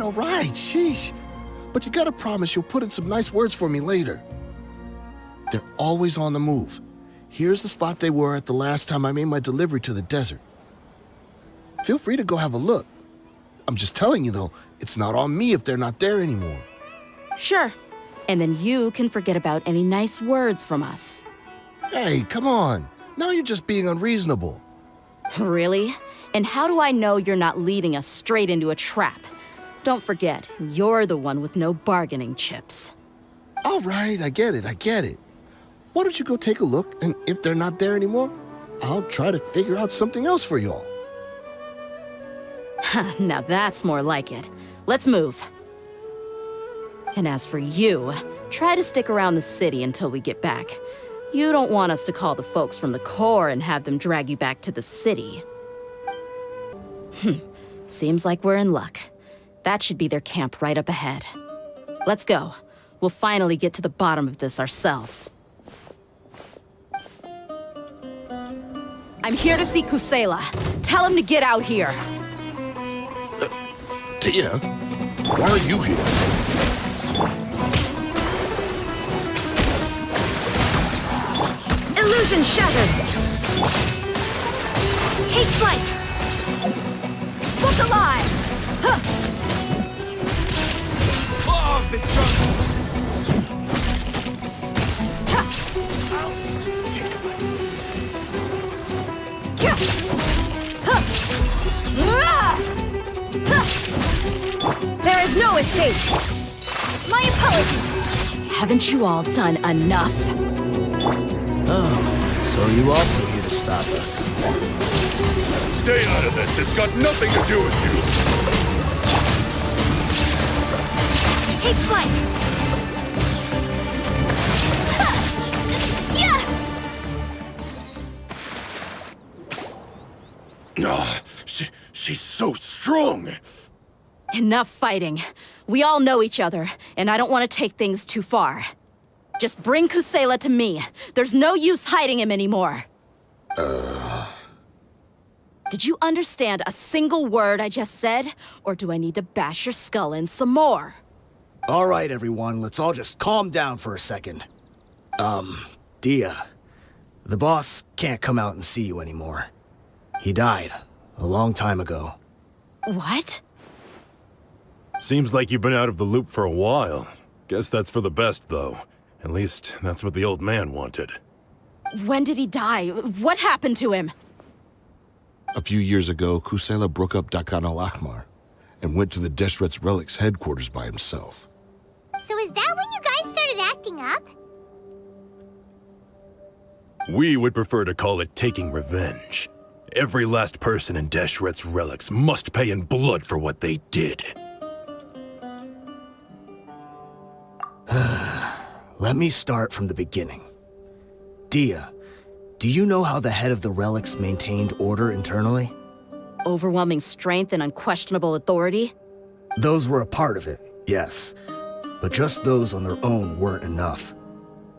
sheesh. But you gotta promise you'll put in some nice words for me later. They're always on the move. Here's the spot they were at the last time I made my delivery to the desert. Feel free to go have a look. I'm just telling you, though, it's not on me if they're not there anymore. Sure. And then you can forget about any nice words from us. Hey, come on. Now you're just being unreasonable. Really? And how do I know you're not leading us straight into a trap? Don't forget, you're the one with no bargaining chips. All right, I get it. Why don't you go take a look, and if they're not there anymore, I'll try to figure out something else for y'all. Now that's more like it. Let's move. And as for you, try to stick around the city until we get back. You don't want us to call the folks from the Corps and have them drag you back to the city. Seems like we're in luck. That should be their camp right up ahead. Let's go. We'll finally get to the bottom of this ourselves. I'm here to see Kusela. Tell him to get out here. Dehya, why are you here? Illusion shattered! Take flight! Look alive! Huh. Oh, the trunk! There is no escape! My apologies! Haven't you all done enough? Oh, so are you also here to stop us? Stay out of this. It's got nothing to do with you. Take flight! Oh, she's so strong. Enough fighting. We all know each other, and I don't want to take things too far. Just bring Kusela to me. There's no use hiding him anymore. Did you understand a single word I just said? Or do I need to bash your skull in some more? All right, everyone, let's all just calm down for a second. Dehya, the boss can't come out and see you anymore. He died a long time ago. What? Seems like you've been out of the loop for a while. Guess that's for the best, though. At least, that's what the old man wanted. When did he die? What happened to him? A few years ago, Kusela broke up Dakan al-Ahmar and went to the Deshret's Relics headquarters by himself. So is that when you guys started acting up? We would prefer to call it taking revenge. Every last person in Deshret's Relics must pay in blood for what they did. Let me start from the beginning. Dehya, do you know how the head of the Relics maintained order internally? Overwhelming strength and unquestionable authority? Those were a part of it, yes. But just those on their own weren't enough.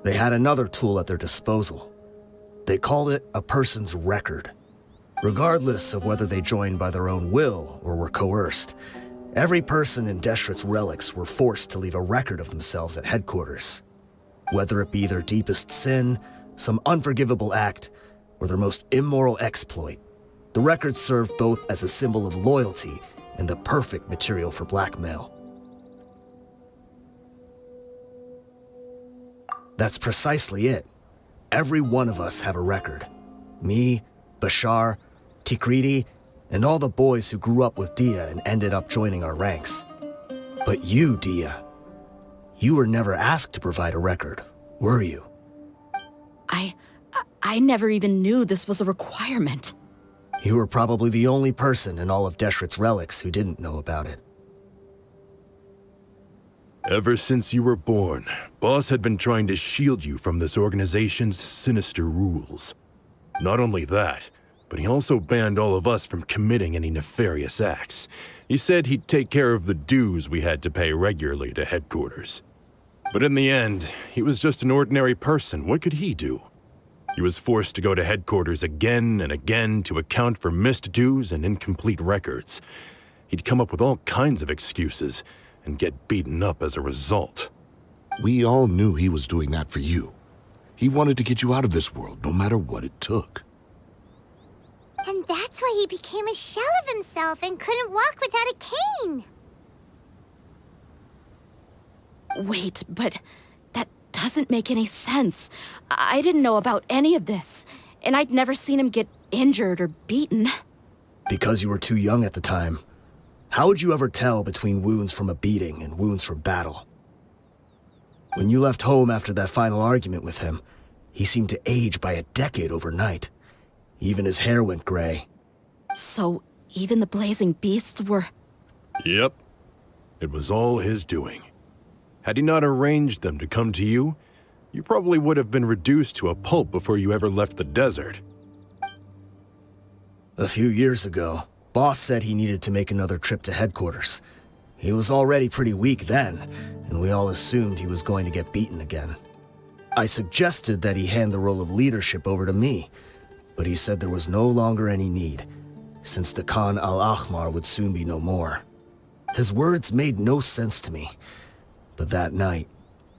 They had another tool at their disposal. They called it a person's record. Regardless of whether they joined by their own will or were coerced, every person in Deshret's Relics were forced to leave a record of themselves at headquarters. Whether it be their deepest sin, some unforgivable act, or their most immoral exploit, the record served both as a symbol of loyalty and the perfect material for blackmail. That's precisely it. Every one of us have a record. Me, Bashar, Tikriti, and all the boys who grew up with Dehya and ended up joining our ranks. But you, Dehya, you were never asked to provide a record, were you? I never even knew this was a requirement. You were probably the only person in all of Deshret's Relics who didn't know about it. Ever since you were born, Boss had been trying to shield you from this organization's sinister rules. Not only that, but he also banned all of us from committing any nefarious acts. He said he'd take care of the dues we had to pay regularly to headquarters. But in the end, he was just an ordinary person. What could he do? He was forced to go to headquarters again and again to account for missed dues and incomplete records. He'd come up with all kinds of excuses and get beaten up as a result. We all knew he was doing that for you. He wanted to get you out of this world, no matter what it took. And that's why he became a shell of himself and couldn't walk without a cane. Wait, but that doesn't make any sense. I didn't know about any of this, and I'd never seen him get injured or beaten. Because you were too young at the time. How would you ever tell between wounds from a beating and wounds from battle? When you left home after that final argument with him, he seemed to age by a decade overnight. Even his hair went gray. So even the blazing beasts were... Yep. It was all his doing. Had he not arranged them to come to you, you probably would have been reduced to a pulp before you ever left the desert. A few years ago, Boss said he needed to make another trip to headquarters. He was already pretty weak then, and we all assumed he was going to get beaten again. I suggested that he hand the role of leadership over to me, but he said there was no longer any need, since the Khan al-Ahmar would soon be no more. His words made no sense to me, but that night,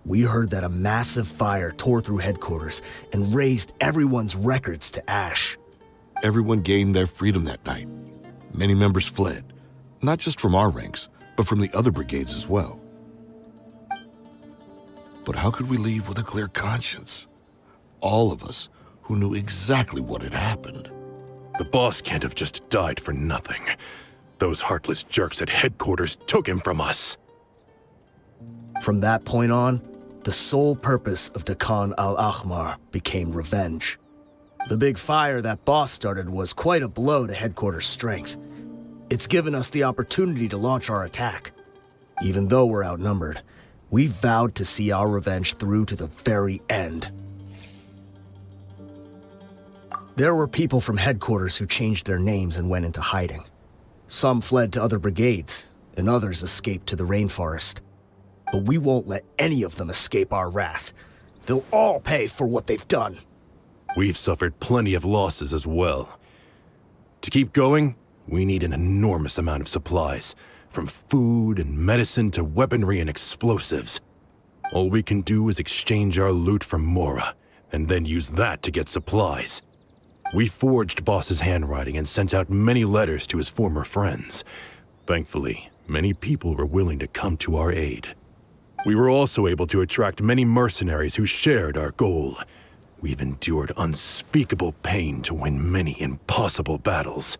we heard that a massive fire tore through headquarters and razed everyone's records to ash. Everyone gained their freedom that night. Many members fled, not just from our ranks, but from the other brigades as well. But how could we leave with a clear conscience? All of us who knew exactly what had happened. The boss can't have just died for nothing. Those heartless jerks at headquarters took him from us. From that point on, the sole purpose of the Khan al-Ahmar became revenge. The big fire that Boss started was quite a blow to headquarters' strength. It's given us the opportunity to launch our attack. Even though we're outnumbered, we vowed to see our revenge through to the very end. There were people from headquarters who changed their names and went into hiding. Some fled to other brigades, and others escaped to the rainforest. But we won't let any of them escape our wrath. They'll all pay for what they've done. We've suffered plenty of losses as well. To keep going, we need an enormous amount of supplies, from food and medicine to weaponry and explosives. All we can do is exchange our loot from Mora, and then use that to get supplies. We forged Boss's handwriting and sent out many letters to his former friends. Thankfully, many people were willing to come to our aid. We were also able to attract many mercenaries who shared our goal. We've endured unspeakable pain to win many impossible battles.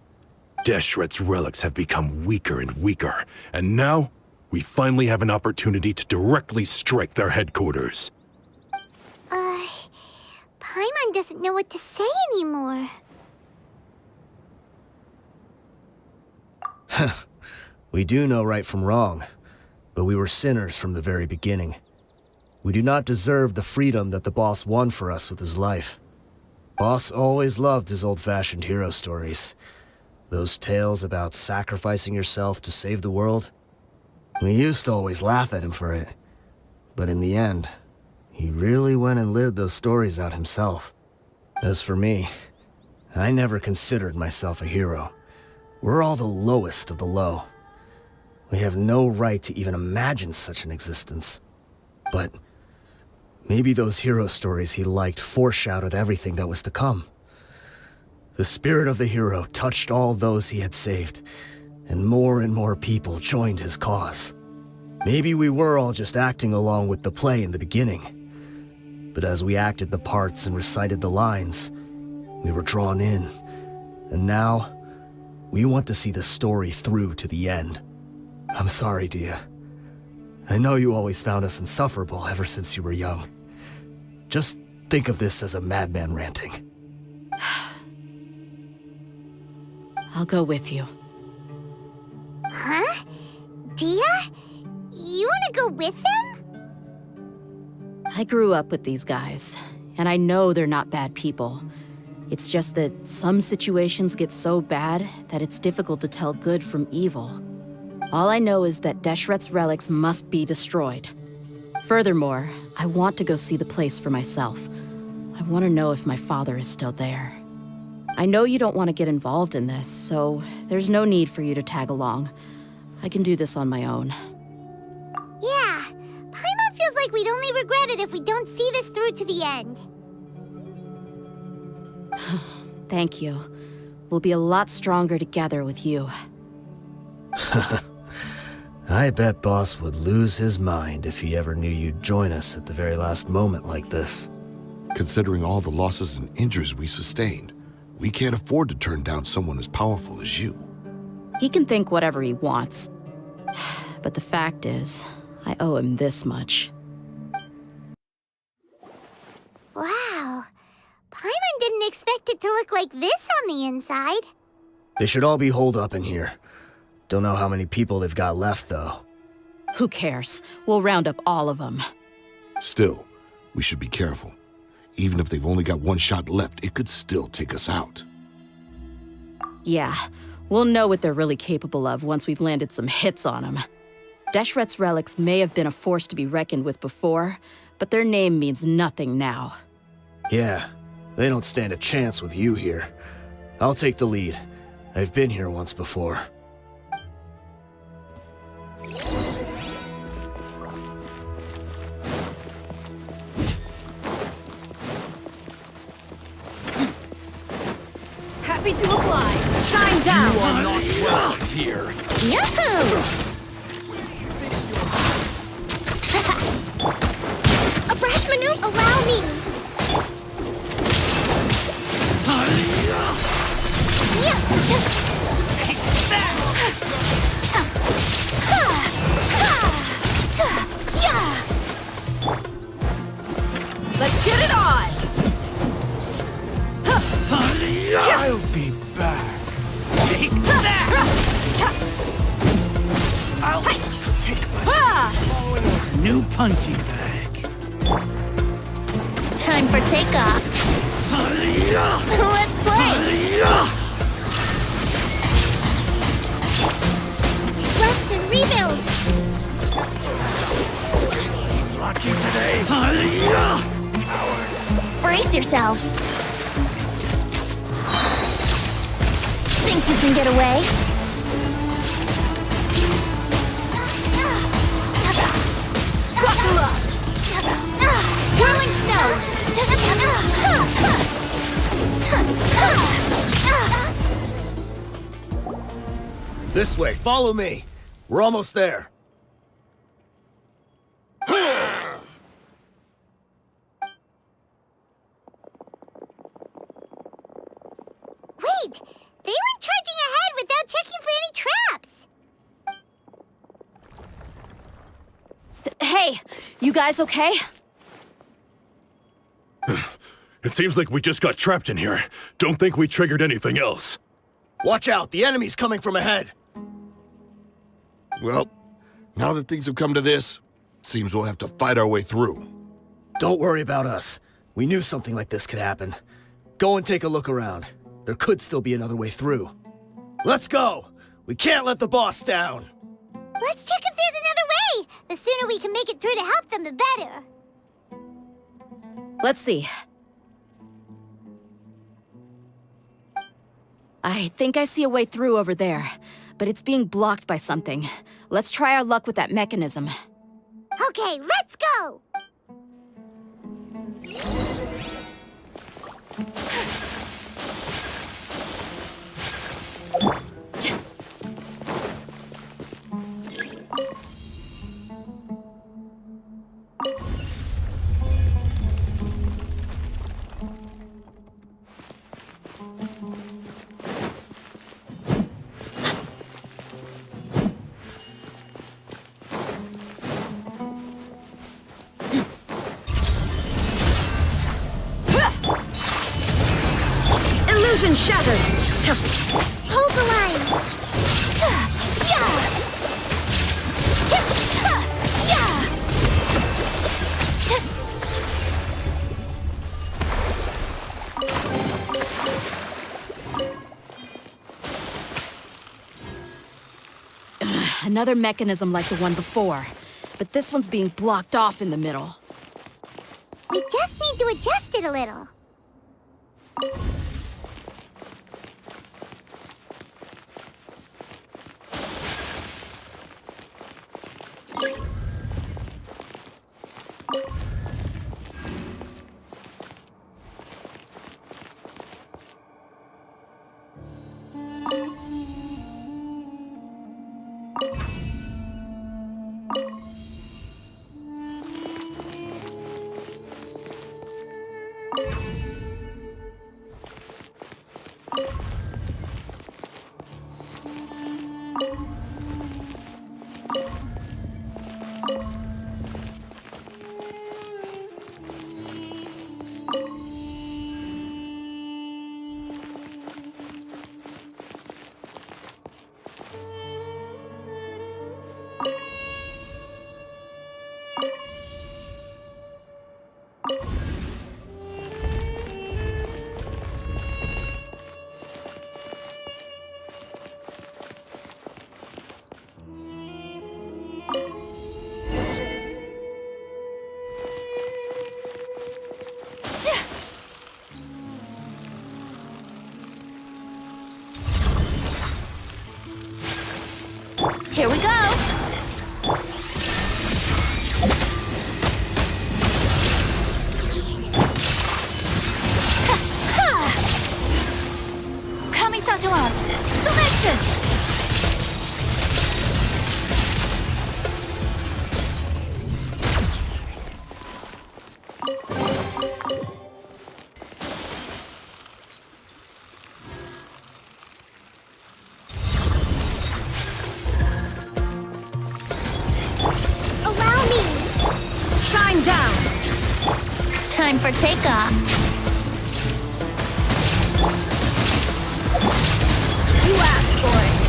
Deshret's relics have become weaker and weaker, and now we finally have an opportunity to directly strike their headquarters. Paimon doesn't know what to say anymore. We do know right from wrong, but we were sinners from the very beginning. We do not deserve the freedom that the boss won for us with his life. Boss always loved his old-fashioned hero stories. Those tales about sacrificing yourself to save the world. We used to always laugh at him for it. But in the end, he really went and lived those stories out himself. As for me, I never considered myself a hero. We're all the lowest of the low. We have no right to even imagine such an existence. But maybe those hero stories he liked foreshadowed everything that was to come. The spirit of the hero touched all those he had saved, and more people joined his cause. Maybe we were all just acting along with the play in the beginning. But as we acted the parts and recited the lines, we were drawn in. And now, we want to see the story through to the end. I'm sorry, Dehya. I know you always found us insufferable ever since you were young. Just think of this as a madman ranting. I'll go with you. Huh? Dehya? You want to go with them? I grew up with these guys, and I know they're not bad people. It's just that some situations get so bad that it's difficult to tell good from evil. All I know is that Deshret's relics must be destroyed. Furthermore, I want to go see the place for myself. I want to know if my father is still there. I know you don't want to get involved in this, so there's no need for you to tag along. I can do this on my own. Yeah, Paimon feels like we'd only regret it if we don't see this through to the end. Thank you. We'll be a lot stronger together with you. I bet Boss would lose his mind if he ever knew you'd join us at the very last moment like this. Considering all the losses and injuries we sustained, we can't afford to turn down someone as powerful as you. He can think whatever he wants. But the fact is, I owe him this much. Wow, Paimon didn't expect it to look like this on the inside. They should all be holed up in here. Don't know how many people they've got left, though. Who cares? We'll round up all of them. Still, we should be careful. Even if they've only got one shot left, it could still take us out. Yeah, we'll know what they're really capable of once we've landed some hits on them. Deshret's relics may have been a force to be reckoned with before, but their name means nothing now. Yeah, they don't stand a chance with you here. I'll take the lead. I've been here once before. Happy to oblige. Shine down. You are not welcome here. Yahoo! A brash maneuver, allow me. Let's get it on! I'll be back. Take that! I'll take my New punching bag. Time for takeoff. Let's play. Rest and rebuild. Lucky today. Brace yourselves. Think you can get away? buckle up! Whirling snow! This way, follow me. We're almost there. Wait! They went charging ahead without checking for any traps! Hey, you guys okay? It seems like we just got trapped in here. Don't think we triggered anything else. Watch out, the enemy's coming from ahead. Well, now that things have come to this, seems we'll have to fight our way through. Don't worry about us. We knew something like this could happen. Go and take a look around. There could still be another way through. Let's go! We can't let the boss down! Let's check if there's another way! The sooner we can make it through to help them, the better. Let's see. I think I see a way through over there, but it's being blocked by something. Let's try our luck with that mechanism. Okay, let's go! Illusion shattered! Hold the line! Another mechanism like the one before, but this one's being blocked off in the middle. We just need to adjust it a little. Here we go! Kamisato out! Selection! Time for takeoff. You asked for it.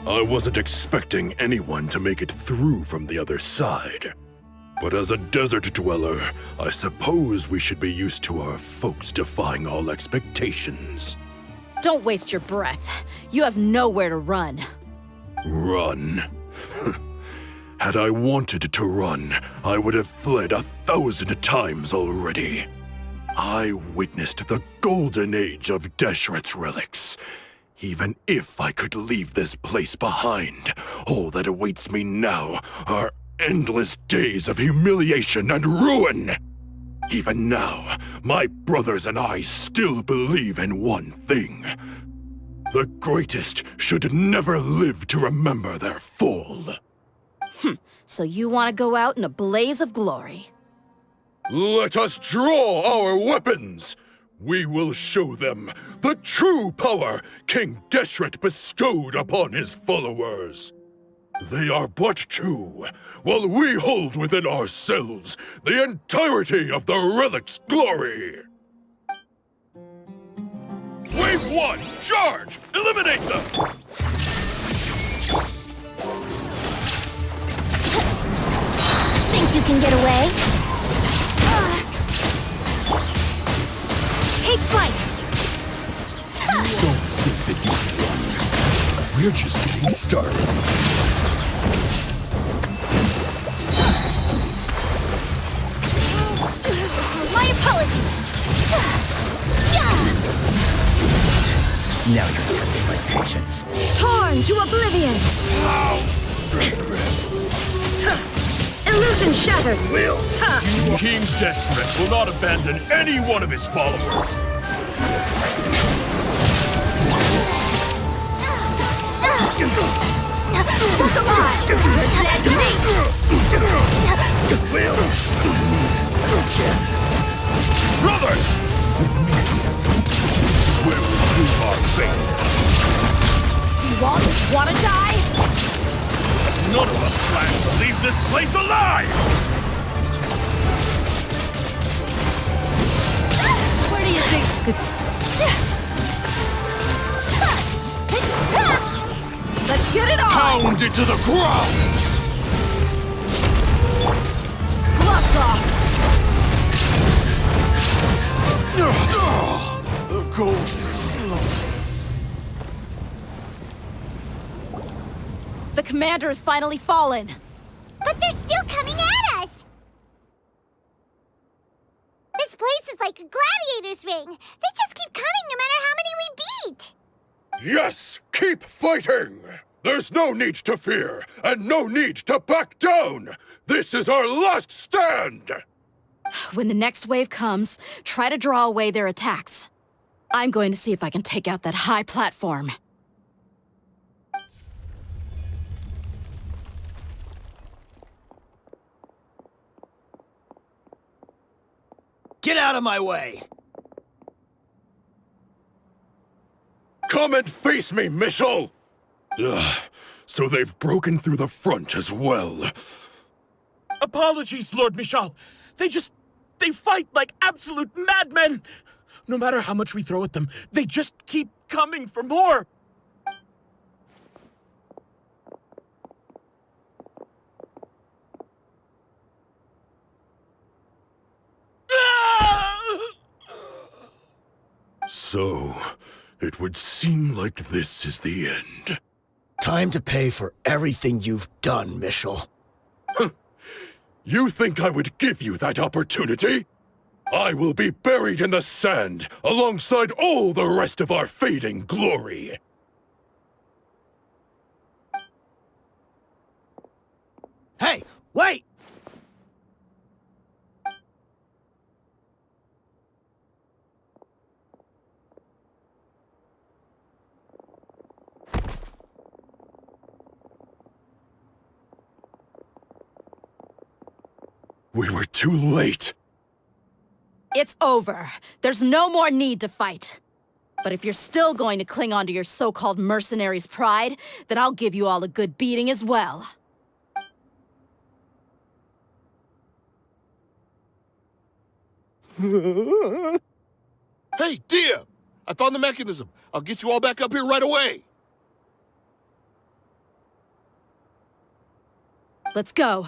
I wasn't expecting anyone to make it through from the other side. But as a desert dweller, I suppose we should be used to our folks defying all expectations. Don't waste your breath. You have nowhere to run. Run? Had I wanted to run, I would have fled 1,000 times already. I witnessed the golden age of Deshret's relics. Even if I could leave this place behind, all that awaits me now are endless days of humiliation and ruin. Even now, my brothers and I still believe in one thing. The greatest should never live to remember their fall. So you want to go out in a blaze of glory? Let us draw our weapons! We will show them the true power King Deshret bestowed upon his followers. They are but two, while we hold within ourselves the entirety of the relic's glory. Wave 1, charge! Eliminate them! Think you can get away? Take flight! Don't think that you can run. We're just getting started. Now you're testing my patience. Torn to oblivion! Illusion shattered! King Deshret will not abandon any one of his followers. Look alive! You're dead meat! Brothers! With me, this is where we prove our faith. Do you all just want to die? None of us plan to leave this place alive! Where do you think you could... Let's get it on! Pound it to the ground! Gloves off! The gold is slow. The commander has finally fallen. But they're still coming at us! This place is like a gladiator's ring. They just keep coming no matter how many we beat! Yes, keep fighting! There's no need to fear, and no need to back down! This is our last stand! When the next wave comes, try to draw away their attacks. I'm going to see if I can take out that high platform. Get out of my way! Come and face me, Michel! So they've broken through the front as well. Apologies, Lord Michal. They fight like absolute madmen. No matter how much we throw at them, they just keep coming for more. So, it would seem like this is the end. Time to pay for everything you've done, Michel. You think I would give you that opportunity? I will be buried in the sand alongside all the rest of our fading glory. Hey, wait! We were too late. It's over. There's no more need to fight. But if you're still going to cling on to your so-called mercenary's pride, then I'll give you all a good beating as well. Hey, Dehya! I found the mechanism. I'll get you all back up here right away. Let's go.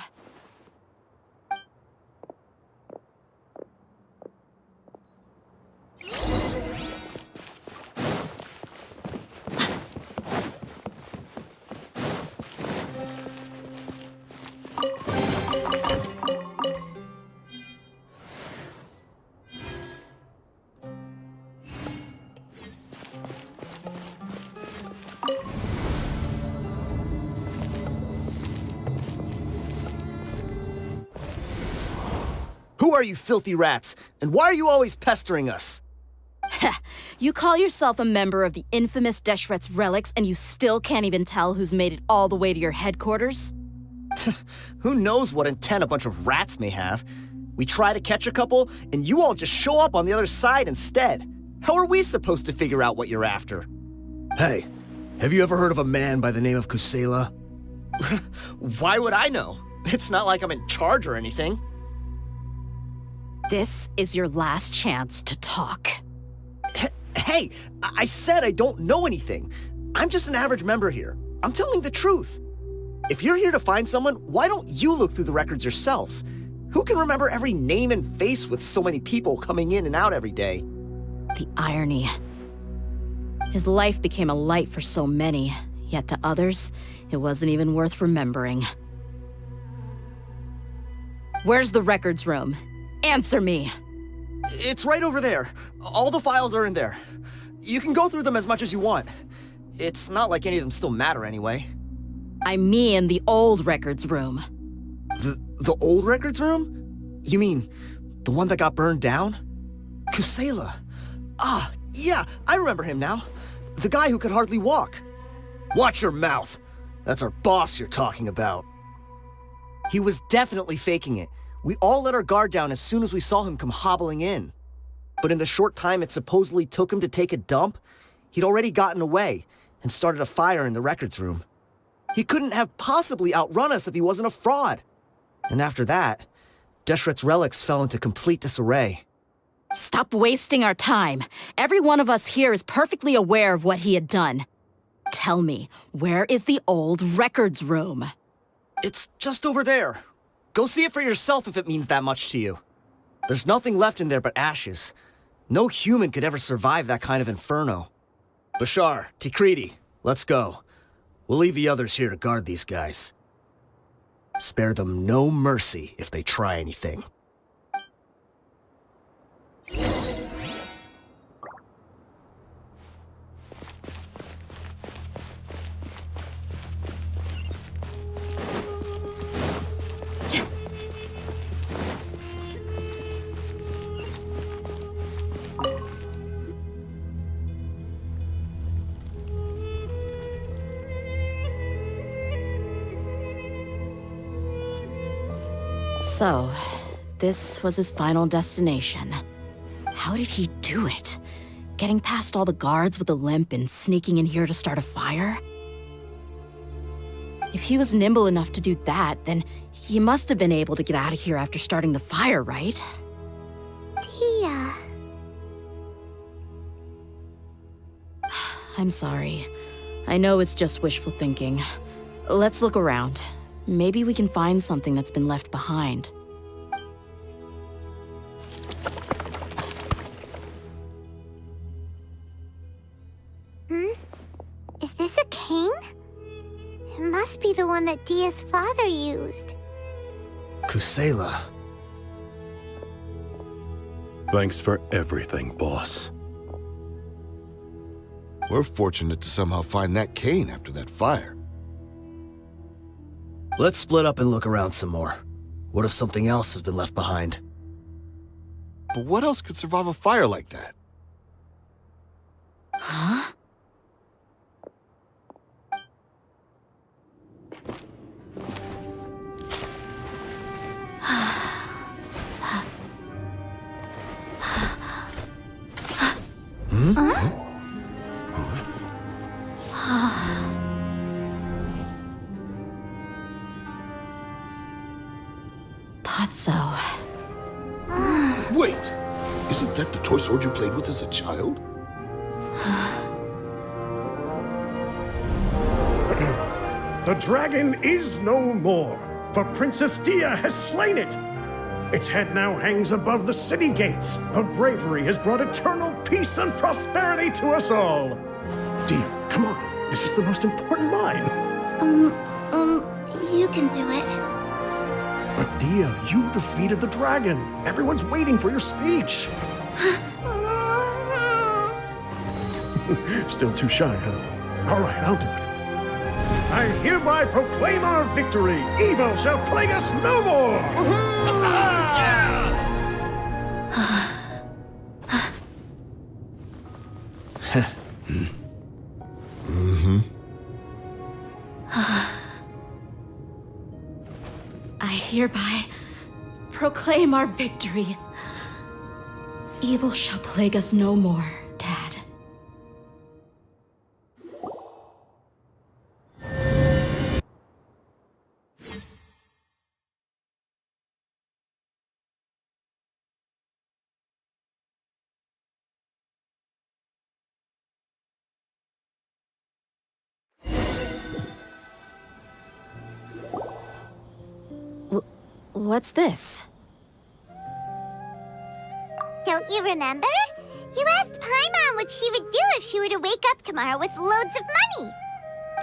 Who are you filthy rats? And why are you always pestering us? You call yourself a member of the infamous Deshret's relics, and you still can't even tell who's made it all the way to your headquarters? Who knows what intent a bunch of rats may have? We try to catch a couple, and you all just show up on the other side instead. How are we supposed to figure out what you're after? Hey, have you ever heard of a man by the name of Kusela? Why would I know? It's not like I'm in charge or anything. This is your last chance to talk. Hey, I said I don't know anything. I'm just an average member here. I'm telling the truth. If you're here to find someone, why don't you look through the records yourselves? Who can remember every name and face with so many people coming in and out every day? The irony. His life became a light for so many, yet to others, it wasn't even worth remembering. Where's the records room? Answer me! It's right over there. All the files are in there. You can go through them as much as you want. It's not like any of them still matter anyway. I mean the old records room. The old records room? You mean the one that got burned down? Kusela. Ah, yeah, I remember him now. The guy who could hardly walk. Watch your mouth. That's our boss you're talking about. He was definitely faking it. We all let our guard down as soon as we saw him come hobbling in. But in the short time it supposedly took him to take a dump, he'd already gotten away and started a fire in the records room. He couldn't have possibly outrun us if he wasn't a fraud. And after that, Deshret's relics fell into complete disarray. Stop wasting our time. Every one of us here is perfectly aware of what he had done. Tell me, where is the old records room? It's just over there. Go see it for yourself if it means that much to you. There's nothing left in there but ashes. No human could ever survive that kind of inferno. Bashar, Tikriti, let's go. We'll leave the others here to guard these guys. Spare them no mercy if they try anything. So, this was his final destination. How did he do it? Getting past all the guards with a limp and sneaking in here to start a fire? If he was nimble enough to do that, then he must have been able to get out of here after starting the fire, right? Dehya. I'm sorry. I know it's just wishful thinking. Let's look around. Maybe we can find something that's been left behind. Is this a cane? It must be the one that Dehya's father used. Kusela. Thanks for everything, boss. We're fortunate to somehow find that cane after that fire. Let's split up and look around some more. What if something else has been left behind? But what else could survive a fire like that? Huh? Thought so. Wait! Isn't that the toy sword you played with as a child? The dragon is no more, for Princess Dehya has slain it. Its head now hangs above the city gates. Her bravery has brought eternal peace and prosperity to us all. Dehya, come on. This is the most important line. You can do it. But Dehya, you defeated the dragon. Everyone's waiting for your speech. Still too shy, huh? All right, I'll do it. I hereby proclaim our victory. Evil shall plague us no more. I hereby proclaim our victory. Evil shall plague us no more, Dad. What's this? Don't you remember? You asked Paimon what she would do if she were to wake up tomorrow with loads of money.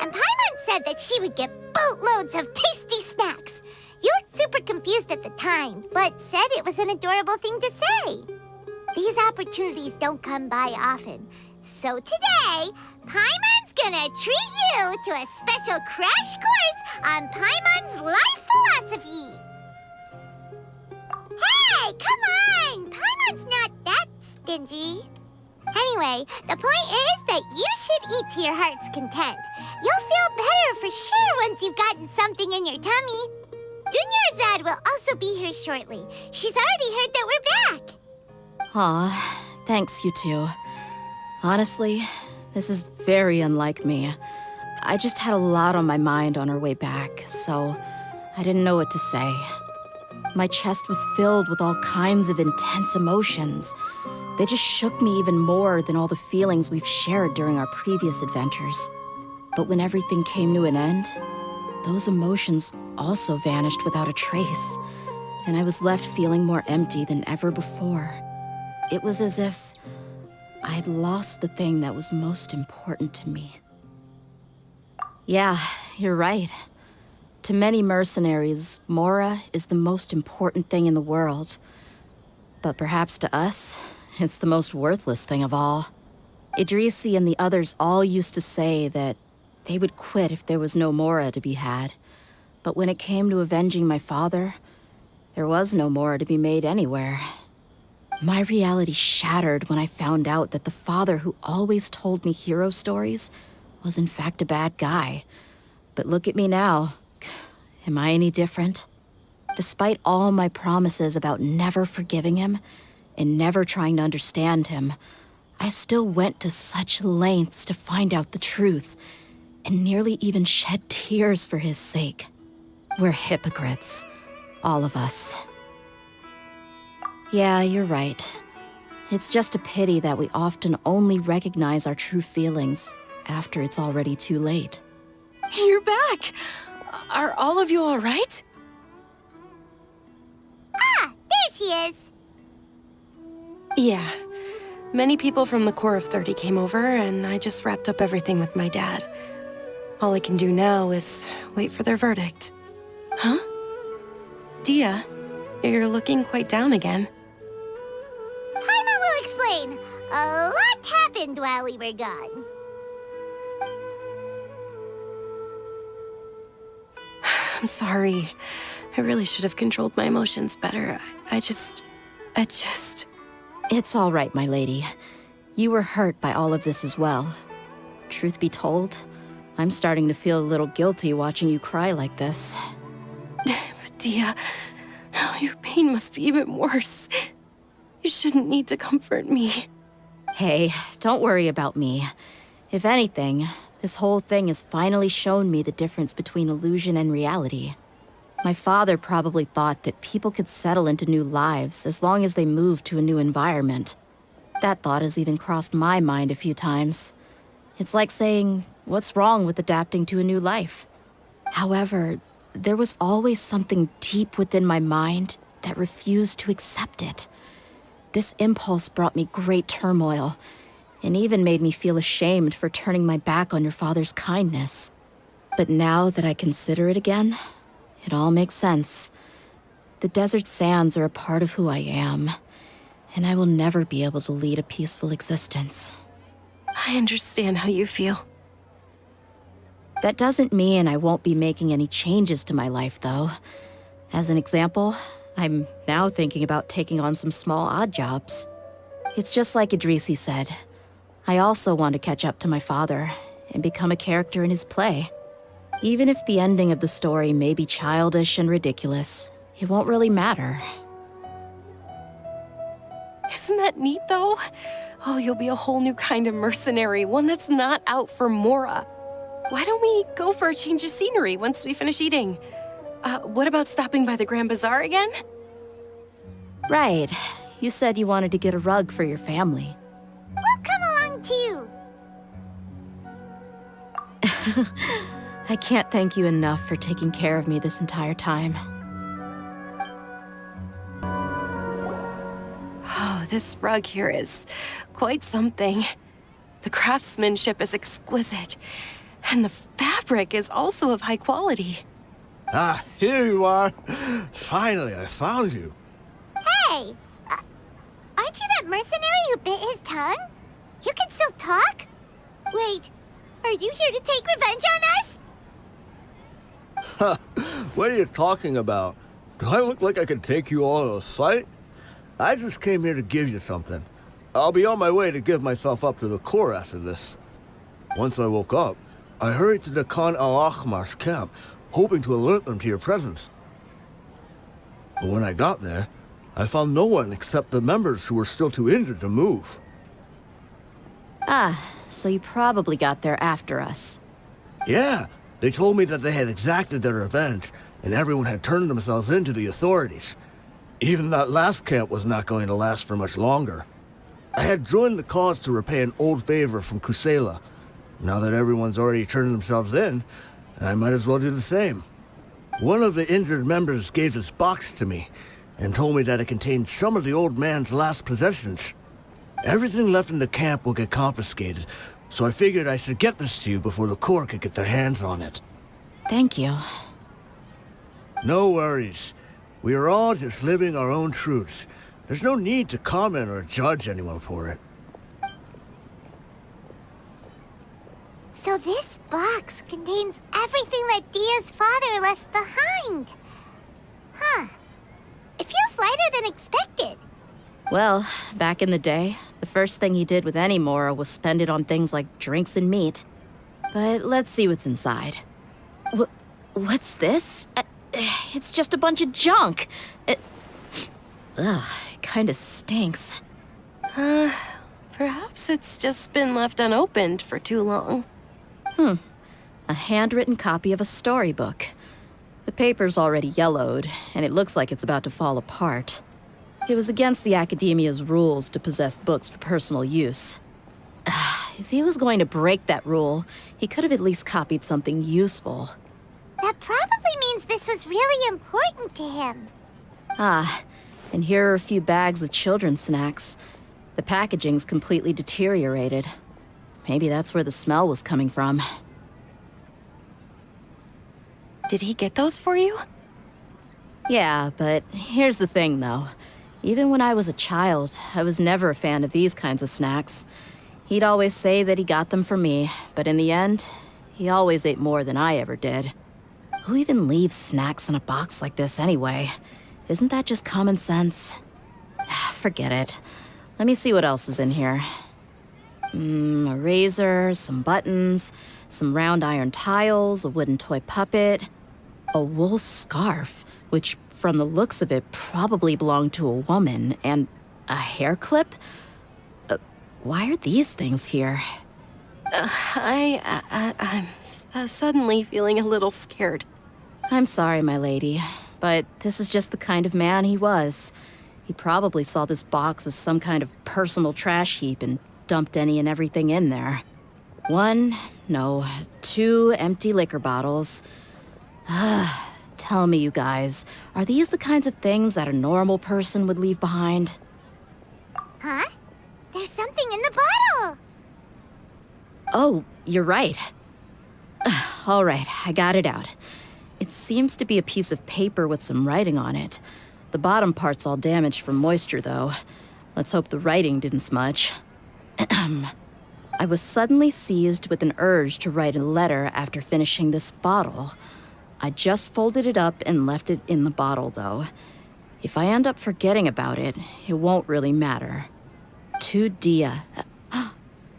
And Paimon said that she would get boatloads of tasty snacks. You looked super confused at the time, but said it was an adorable thing to say. These opportunities don't come by often. So today, Paimon's gonna treat you to a special crash course on Paimon's life philosophy. Hey, come on! Paimon's not that stingy. Anyway, the point is that you should eat to your heart's content. You'll feel better for sure once you've gotten something in your tummy. Junior Azad will also be here shortly. She's already heard that we're back. Aw, thanks, you two. Honestly, this is very unlike me. I just had a lot on my mind on our way back, so I didn't know what to say. My chest was filled with all kinds of intense emotions. They just shook me even more than all the feelings we've shared during our previous adventures. But when everything came to an end, those emotions also vanished without a trace, and I was left feeling more empty than ever before. It was as if I'd lost the thing that was most important to me. Yeah, you're right. To many mercenaries, Mora is the most important thing in the world. But perhaps to us, it's the most worthless thing of all. Idrisi and the others all used to say that they would quit if there was no Mora to be had. But when it came to avenging my father, there was no Mora to be made anywhere. My reality shattered when I found out that the father who always told me hero stories was in fact a bad guy. But look at me now. Am I any different? Despite all my promises about never forgiving him and never trying to understand him, I still went to such lengths to find out the truth and nearly even shed tears for his sake. We're hypocrites, all of us. Yeah, you're right. It's just a pity that we often only recognize our true feelings after it's already too late. You're back! Are all of you all right? Ah, there she is. Yeah. Many people from the Corps of 30 came over, and I just wrapped up everything with my dad. All I can do now is wait for their verdict. Huh? Dehya, you're looking quite down again. Paimon will explain. A lot happened while we were gone. I'm sorry. I really should have controlled my emotions better. I just... It's all right, my lady. You were hurt by all of this as well. Truth be told, I'm starting to feel a little guilty watching you cry like this. Dehya, your pain must be even worse. You shouldn't need to comfort me. Hey, don't worry about me. If anything, this whole thing has finally shown me the difference between illusion and reality. My father probably thought that people could settle into new lives as long as they moved to a new environment. That thought has even crossed my mind a few times. It's like saying, what's wrong with adapting to a new life? However, there was always something deep within my mind that refused to accept it. This impulse brought me great turmoil, and even made me feel ashamed for turning my back on your father's kindness. But now that I consider it again, it all makes sense. The desert sands are a part of who I am, and I will never be able to lead a peaceful existence. I understand how you feel. That doesn't mean I won't be making any changes to my life, though. As an example, I'm now thinking about taking on some small odd jobs. It's just like Idrisi said. I also want to catch up to my father and become a character in his play. Even if the ending of the story may be childish and ridiculous, it won't really matter. Isn't that neat, though? Oh, you'll be a whole new kind of mercenary, one that's not out for Mora. Why don't we go for a change of scenery once we finish eating? What about stopping by the Grand Bazaar again? Right. You said you wanted to get a rug for your family. We'll come along too. I can't thank you enough for taking care of me this entire time. Oh, this rug here is quite something. The craftsmanship is exquisite, and the fabric is also of high quality. Ah, here you are. Finally, I found you. Hey, aren't you that mercenary bit his tongue? You can still talk? Wait, are you here to take revenge on us? What are you talking about? Do I look like I could take you all in a fight? I just came here to give you something. I'll be on my way to give myself up to the Corps after this. Once I woke up, I hurried to the Khan al-Ahmar's camp, hoping to alert them to your presence. But when I got there, I found no one except the members who were still too injured to move. Ah, so you probably got there after us. Yeah, they told me that they had exacted their revenge, and everyone had turned themselves in to the authorities. Even that last camp was not going to last for much longer. I had joined the cause to repay an old favor from Kusela. Now that everyone's already turned themselves in, I might as well do the same. One of the injured members gave this box to me, and told me that it contained some of the old man's last possessions. Everything left in the camp will get confiscated, so I figured I should get this to you before the Corps could get their hands on it. Thank you. No worries. We are all just living our own truths. There's no need to comment or judge anyone for it. So this box contains everything that Dia's father left behind. Huh. It feels lighter than expected. Well, back in the day, the first thing he did with any Mora was spend it on things like drinks and meat. But let's see what's inside. What's this? It's just a bunch of junk. It kinda stinks. Perhaps it's just been left unopened for too long. A handwritten copy of a storybook. The paper's already yellowed, and it looks like it's about to fall apart. It was against the Academia's rules to possess books for personal use. If he was going to break that rule, he could have at least copied something useful. That probably means this was really important to him. And here are a few bags of children's snacks. The packaging's completely deteriorated. Maybe that's where the smell was coming from. Did he get those for you? Yeah, but here's the thing, though. Even when I was a child, I was never a fan of these kinds of snacks. He'd always say that he got them for me, but in the end, he always ate more than I ever did. Who even leaves snacks in a box like this anyway? Isn't that just common sense? Forget it. Let me see what else is in here. A razor, some buttons, some round iron tiles, a wooden toy puppet, a wool scarf, which from the looks of it probably belonged to a woman, and a hair clip? Why are these things here? I'm suddenly feeling a little scared. I'm sorry, my lady, but this is just the kind of man he was. He probably saw this box as some kind of personal trash heap and dumped any and everything in there. 2 empty liquor bottles. Tell me, you guys, are these the kinds of things that a normal person would leave behind? Huh? There's something in the bottle! Oh, you're right. All right, I got it out. It seems to be a piece of paper with some writing on it. The bottom part's all damaged from moisture, though. Let's hope the writing didn't smudge. I was suddenly seized with an urge to write a letter after finishing this bottle. I just folded it up and left it in the bottle, though. If I end up forgetting about it, it won't really matter. To Dehya.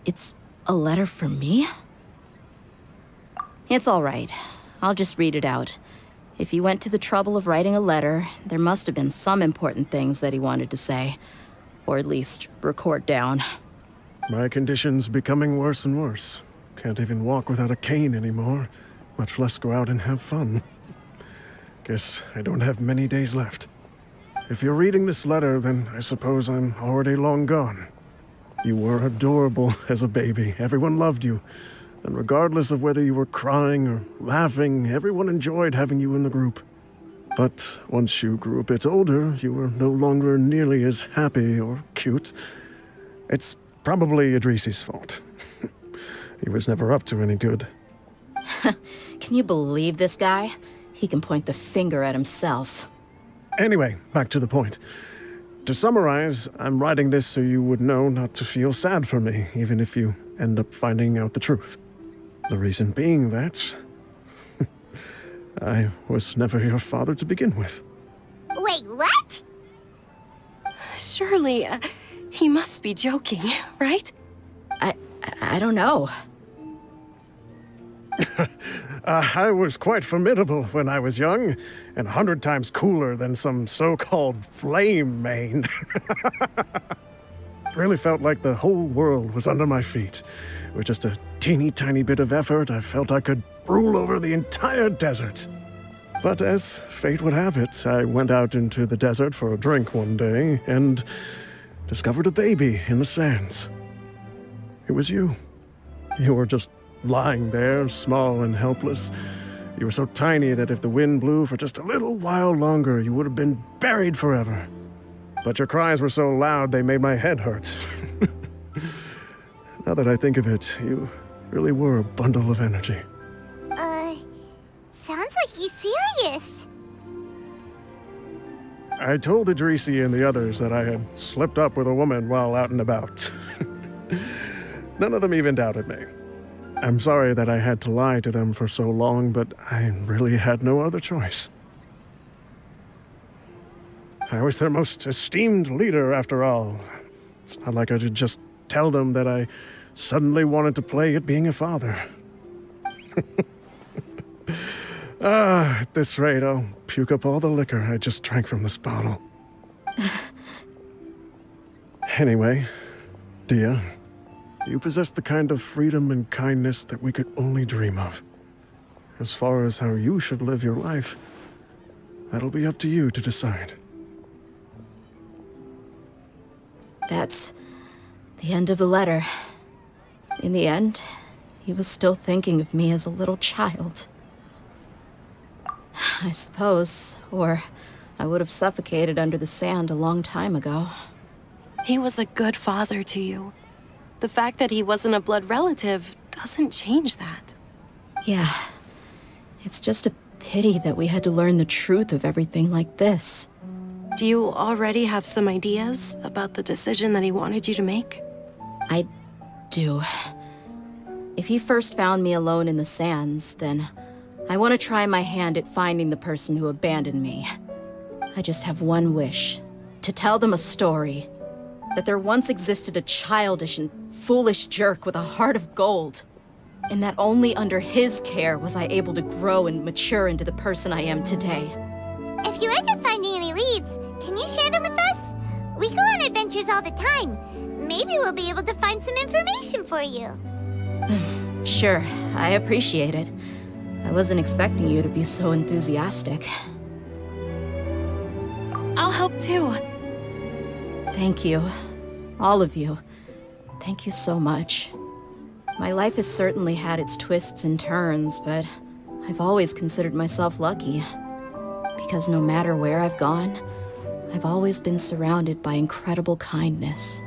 It's a letter for me? It's all right. I'll just read it out. If he went to the trouble of writing a letter, there must have been some important things that he wanted to say. Or at least record down. My condition's becoming worse and worse. Can't even walk without a cane anymore, much less go out and have fun. Guess I don't have many days left. If you're reading this letter, then I suppose I'm already long gone. You were adorable as a baby. Everyone loved you. And regardless of whether you were crying or laughing, everyone enjoyed having you in the group. But once you grew a bit older, you were no longer nearly as happy or cute. It's probably Idrisi's fault. He was never up to any good. Can you believe this guy? He can point the finger at himself. Anyway, back to the point. To summarize, I'm writing this so you would know not to feel sad for me, even if you end up finding out the truth. The reason being that I was never your father to begin with. Wait, what? Surely, he must be joking, right? I don't know. I was quite formidable when I was young, and 100 times cooler than some so-called flame main. Really felt like the whole world was under my feet. With just a teeny tiny bit of effort, I felt I could rule over the entire desert. But as fate would have it, I went out into the desert for a drink one day and discovered a baby in the sands. It was you. You were just lying there, small and helpless. You were so tiny that if the wind blew for just a little while longer, you would have been buried forever. But your cries were so loud they made my head hurt. Now that I think of it, you really were a bundle of energy. Sounds like he's serious. I told Idrisi and the others that I had slipped up with a woman while out and about. None of them even doubted me. I'm sorry that I had to lie to them for so long, but I really had no other choice. I was their most esteemed leader, after all. It's not like I could just tell them that I suddenly wanted to play at being a father. At this rate, I'll puke up all the liquor I just drank from this bottle. Anyway, Dehya, you possess the kind of freedom and kindness that we could only dream of. As far as how you should live your life, that'll be up to you to decide. That's the end of the letter. In the end, he was still thinking of me as a little child. I suppose, or I would have suffocated under the sand a long time ago. He was a good father to you. The fact that he wasn't a blood relative doesn't change that. Yeah. It's just a pity that we had to learn the truth of everything like this. Do you already have some ideas about the decision that he wanted you to make? I do. If he first found me alone in the sands, then I want to try my hand at finding the person who abandoned me. I just have one wish. To tell them a story. That there once existed a childish and foolish jerk with a heart of gold. And that only under his care was I able to grow and mature into the person I am today. If you end up finding any leads, can you share them with us? We go on adventures all the time. Maybe we'll be able to find some information for you. Sure, I appreciate it. I wasn't expecting you to be so enthusiastic. I'll help too. Thank you. All of you. Thank you so much. My life has certainly had its twists and turns, but I've always considered myself lucky. Because no matter where I've gone, I've always been surrounded by incredible kindness.